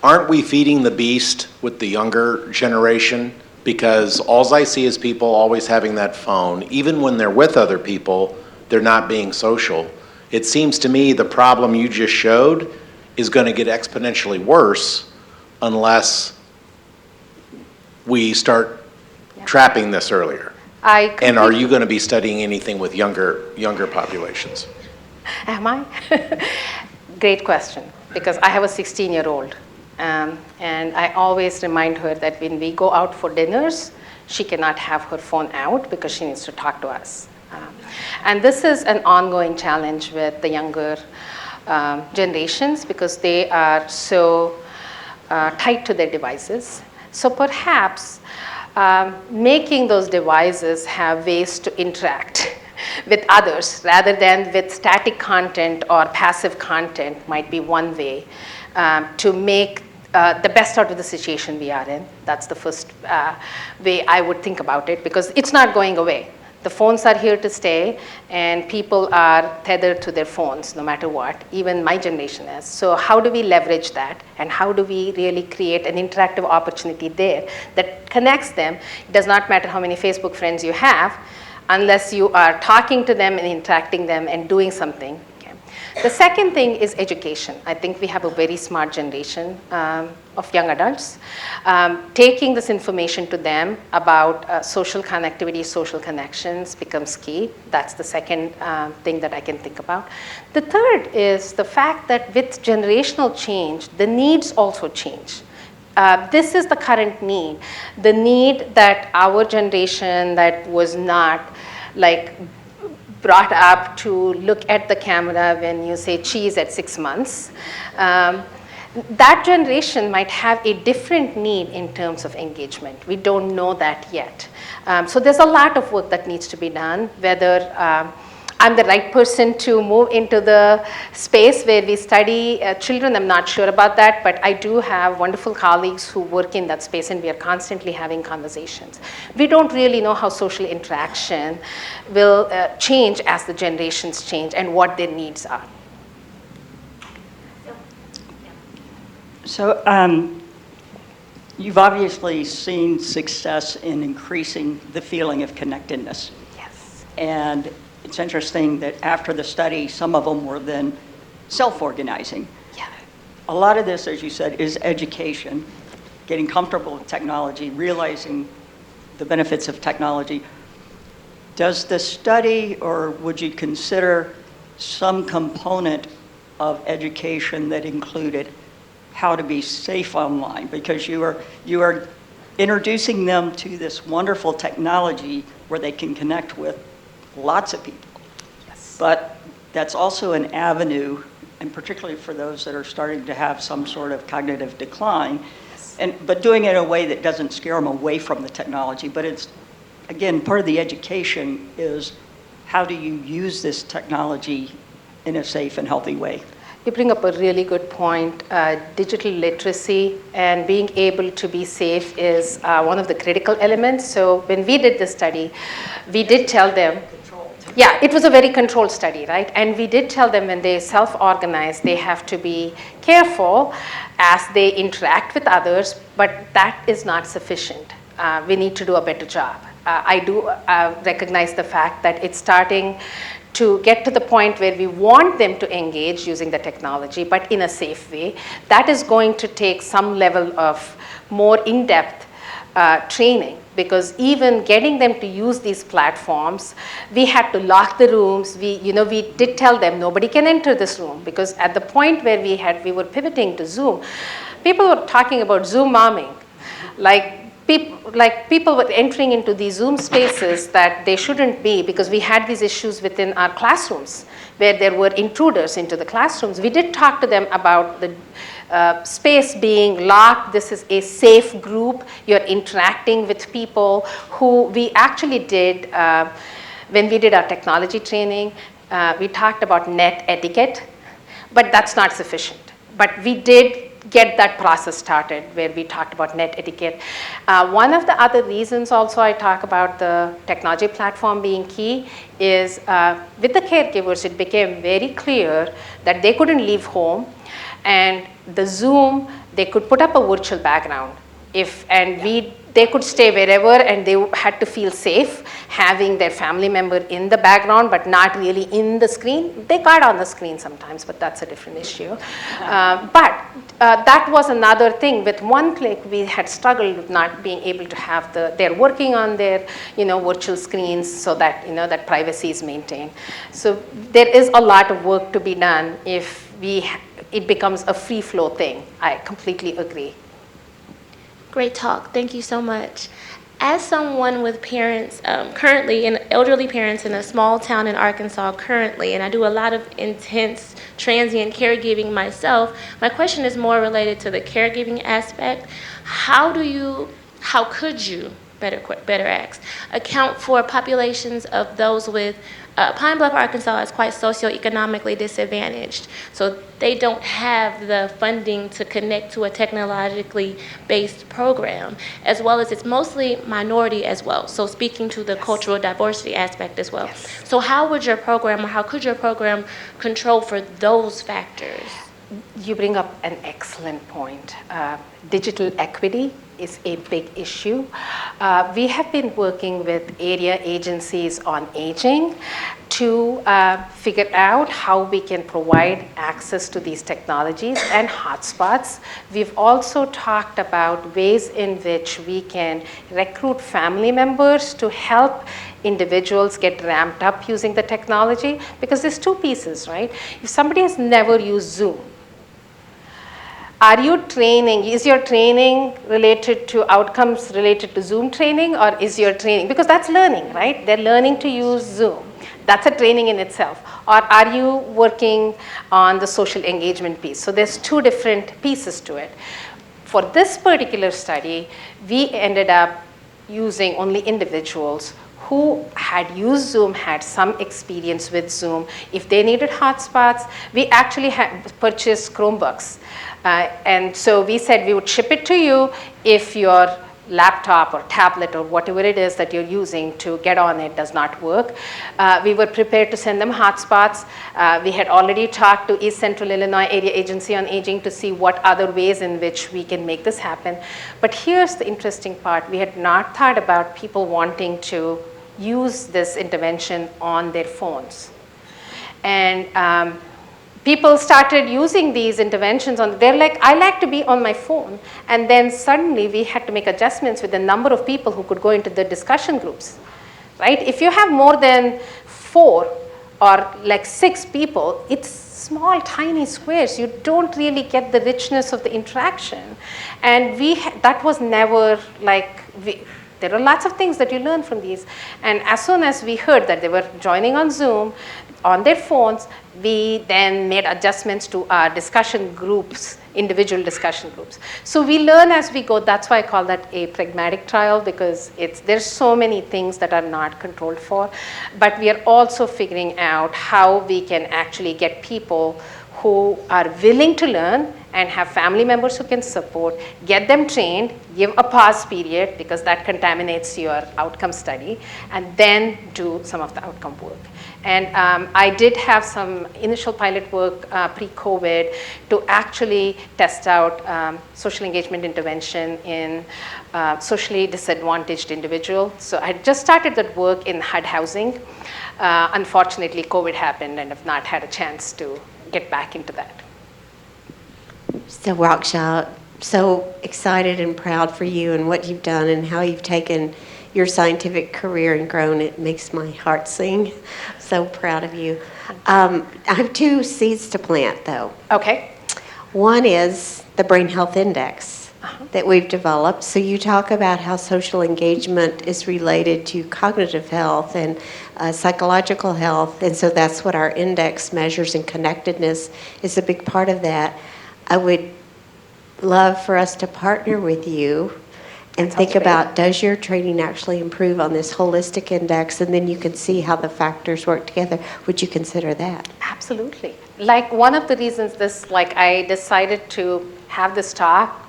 Aren't we feeding the beast with the younger generation? Because all I see is people always having that phone. Even when they're with other people, they're not being social. It seems to me the problem you just showed is going to get exponentially worse unless we start trapping this earlier. And are you going to be studying anything with younger populations? Am I? Great question, because I have a 16-year-old. And I always remind her that when we go out for dinners, she cannot have her phone out because she needs to talk to us. And this is an ongoing challenge with the younger generations because they are so tied to their devices. So perhaps making those devices have ways to interact with others rather than with static content or passive content might be one way to make the best out of the situation we are in. That's the first way I would think about it, because it's not going away. The phones are here to stay, and people are tethered to their phones no matter what, even my generation is. So how do we leverage that, and how do we really create an interactive opportunity there that connects them? It does not matter how many Facebook friends you have, unless you are talking to them and interacting them and doing something. Okay. The second thing is education. I think we have a very smart generation of young adults. Taking this information to them about social connectivity, social connections becomes key. That's the second thing that I can think about. The third is the fact that with generational change, the needs also change. This is the current need. The need that our generation that was not brought up to look at the camera when you say cheese at 6 months. That generation might have a different need in terms of engagement. We don't know that yet. So there's a lot of work that needs to be done, whether I'm the right person to move into the space where we study children. I'm not sure about that, but I do have wonderful colleagues who work in that space, and we are constantly having conversations. We don't really know how social interaction will change as the generations change and what their needs are. So you've obviously seen success in increasing the feeling of connectedness. Yes. And it's interesting that after the study, some of them were then self-organizing. Yeah. A lot of this, as you said, is education. getting comfortable with technology, realizing the benefits of technology. Does the study, or would you consider some component of education that included how to be safe online? Because you are introducing them to this wonderful technology where they can connect with lots of people. Yes. But that's also an avenue, and particularly for those that are starting to have some sort of cognitive decline, but doing it in a way that doesn't scare them away from the technology. But it's, again, part of the education is how do you use this technology in a safe and healthy way? You bring up a really good point. Digital literacy and being able to be safe is one of the critical elements. So when we did this study, we did tell them, yeah, it was a very controlled study, right? And we did tell them when they self-organize, they have to be careful as they interact with others, but that is not sufficient. We need to do a better job. I do recognize the fact that it's starting to get to the point where we want them to engage using the technology, but in a safe way. That is going to take some level of more in-depth training, because even getting them to use these platforms, we had to lock the rooms. We did tell them nobody can enter this room, because at the point where we were pivoting to Zoom, people were talking about Zoom momming, people were entering into these Zoom spaces that they shouldn't be, because we had these issues within our classrooms where there were intruders into the classrooms. We did talk to them about the space being locked. This is a safe group. You're interacting with people who we actually did, when we did our technology training, we talked about net etiquette, but that's not sufficient. But we did get that process started where we talked about net etiquette. One of the other reasons also I talk about the technology platform being key is with the caregivers, it became very clear that they couldn't leave home, and the Zoom, they could put up a virtual background they could stay wherever, and they had to feel safe having their family member in the background, but not really in the screen. They got on the screen sometimes, but that's a different issue. That was another thing. With one click, we had struggled with not being able to have they're working on their virtual screens so that that privacy is maintained. So there is a lot of work to be done if it becomes a free flow thing. I completely agree. Great talk. Thank you so much. As someone with parents currently, and elderly parents in a small town in Arkansas currently, and I do a lot of intense transient caregiving myself, my question is more related to the caregiving aspect. How could you, better asked, account for populations of those with Pine Bluff, Arkansas is quite socioeconomically disadvantaged, so they don't have the funding to connect to a technologically based program, as well as it's mostly minority as well, so speaking to the cultural diversity aspect as well. Yes. So how would your program, or how could your program control for those factors? You bring up an excellent point. Digital equity is a big issue. We have been working with area agencies on aging to figure out how we can provide access to these technologies and hotspots. We've also talked about ways in which we can recruit family members to help individuals get ramped up using the technology, because there's two pieces, right? If somebody has never used Zoom, is your training related to outcomes related to Zoom training, or is your training, because that's learning, right? They're learning to use Zoom. That's a training in itself. Or are you working on the social engagement piece? So there's two different pieces to it. For this particular study, we ended up using only individuals who had used Zoom, had some experience with Zoom. If they needed hotspots, we actually had purchased Chromebooks. And so we said we would ship it to you if your laptop or tablet or whatever it is that you're using to get on it does not work. We were prepared to send them hotspots. We had already talked to East Central Illinois Area Agency on Aging to see what other ways in which we can make this happen. But here's the interesting part. We had not thought about people wanting to use this intervention on their phones. And people started using these interventions they're like, I like to be on my phone. And then suddenly we had to make adjustments with the number of people who could go into the discussion groups, right? If you have more than 4 or like 6 people, it's small, tiny squares. You don't really get the richness of the interaction. And that was never like, there are lots of things that you learn from these. And as soon as we heard that they were joining on Zoom, on their phones, we then made adjustments to our discussion groups, individual discussion groups. So we learn as we go. That's why I call that a pragmatic trial, because there's so many things that are not controlled for. But we are also figuring out how we can actually get people who are willing to learn and have family members who can support, get them trained, give a pause period because that contaminates your outcome study, and then do some of the outcome work. And I did have some initial pilot work pre-COVID to actually test out social engagement intervention in socially disadvantaged individuals. So I just started that work in HUD housing. Unfortunately, COVID happened and I've not had a chance to get back into that. So Raksha, so excited and proud for you and what you've done and how you've taken your scientific career and grown. It makes my heart sing. So proud of you. I have 2 seeds to plant, though. Okay. One is the Brain Health Index that we've developed. So you talk about how social engagement is related to cognitive health and psychological health, and so that's what our index measures, and connectedness is a big part of that. I would love for us to partner with you and think about, does your training actually improve on this holistic index, and then you can see how the factors work together. Would you consider that? Absolutely. Like one of the reasons I decided to have this talk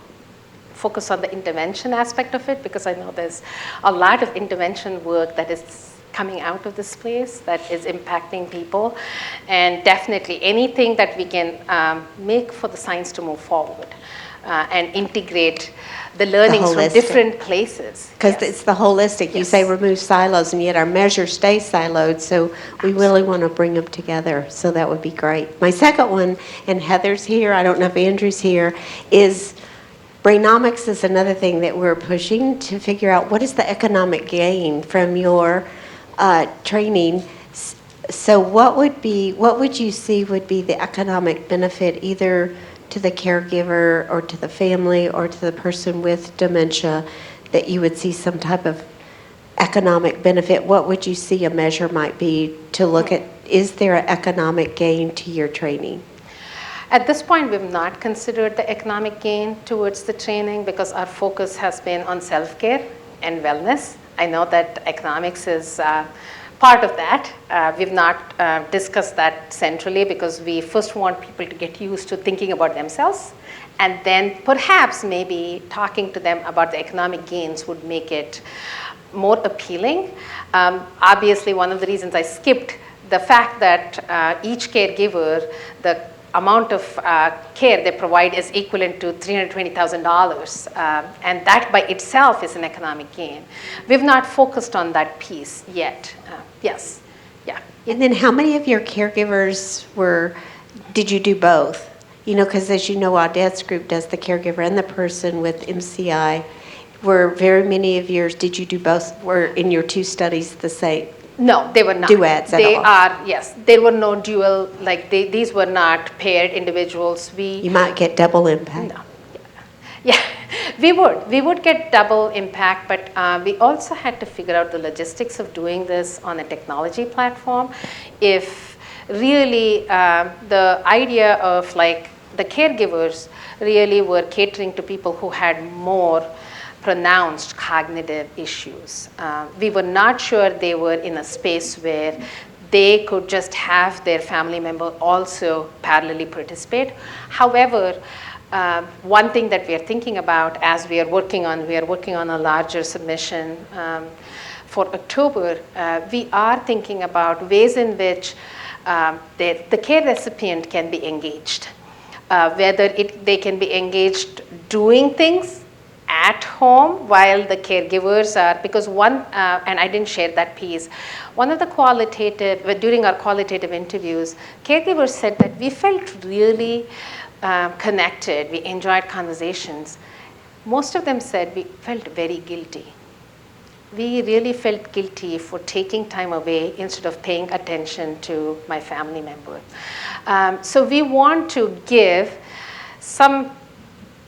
focus on the intervention aspect of it, because I know there's a lot of intervention work that is coming out of this place that is impacting people, and definitely anything that we can make for the science to move forward and integrate the learnings from different places. Because it's the holistic. You say remove silos, and yet our measures stay siloed, so we really want to bring them together, so that would be great. My second one, and Heather's here, I don't know if Andrew's here, is Brainomics is another thing that we're pushing to figure out what is the economic gain from your training. So what would you see would be the economic benefit either to the caregiver or to the family or to the person with dementia, that you would see some type of economic benefit? What would you see a measure might be to look at, is there an economic gain to your training? At this point, we've not considered the economic gain towards the training because our focus has been on self-care and wellness. I know that economics is part of that. We've not discussed that centrally because we first want people to get used to thinking about themselves, and then perhaps maybe talking to them about the economic gains would make it more appealing. Obviously, one of the reasons I skipped the fact that each caregiver, the amount of care they provide is equivalent to $320,000, and that by itself is an economic gain. We've not focused on that piece yet. Yes, yeah. And then how many of your caregivers did you do both? You know, because as you know, Audette's group does the caregiver and the person with MCI. Were very many of yours, did you do both, were in your 2 studies the same? No, they were not. Duets at all? Yes. There were no dual, these were not paired individuals. You might get double impact. No. Yeah, we would get double impact, but we also had to figure out the logistics of doing this on a technology platform. If really the idea of the caregivers really were catering to people who had more pronounced cognitive issues. We were not sure they were in a space where they could just have their family member also parallelly participate. However, one thing that we are thinking about as we are working on a larger submission for October, we are thinking about ways in which the care recipient can be engaged, whether they can be engaged doing things at home while the caregivers are, because and I didn't share that piece, one of the during our qualitative interviews, caregivers said that we felt really connected, we enjoyed conversations. Most of them said we felt very guilty. We really felt guilty for taking time away instead of paying attention to my family member. So we want to give some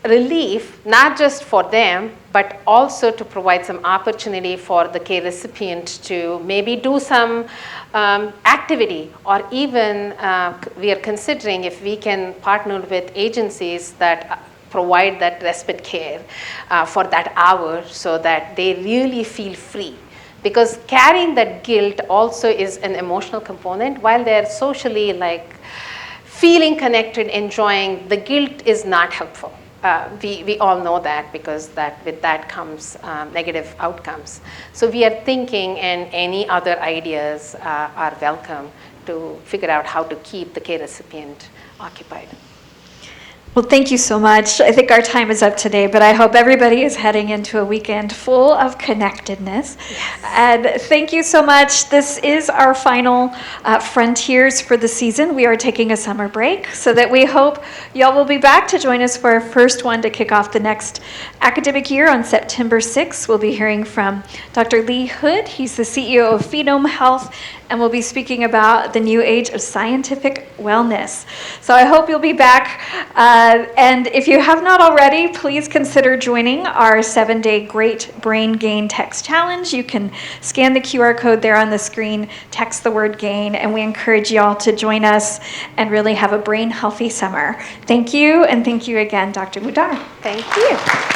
relief, not just for them, but also to provide some opportunity for the care recipient to maybe do some activity, or even we are considering if we can partner with agencies that provide that respite care for that hour so that they really feel free. Because carrying that guilt also is an emotional component. While they're socially like feeling connected, enjoying, the guilt is not helpful. We all know that, because with that comes negative outcomes. So we are thinking, and any other ideas are welcome to figure out how to keep the care recipient occupied. Well, thank you so much. I think our time is up today, but I hope everybody is heading into a weekend full of connectedness. Yes. And thank you so much. This is our final Frontiers for the season. We are taking a summer break, so that we hope y'all will be back to join us for our first one to kick off the next academic year on September 6th. We'll be hearing from Dr. Lee Hood. He's the CEO of Phenome Health, and we'll be speaking about the new age of scientific wellness. So I hope you'll be back. And if you have not already, please consider joining our 7-day Great Brain Gain Text Challenge. You can scan the QR code there on the screen, text the word GAIN, and we encourage y'all to join us and really have a brain healthy summer. Thank you, and thank you again, Dr. Mudar. Thank you.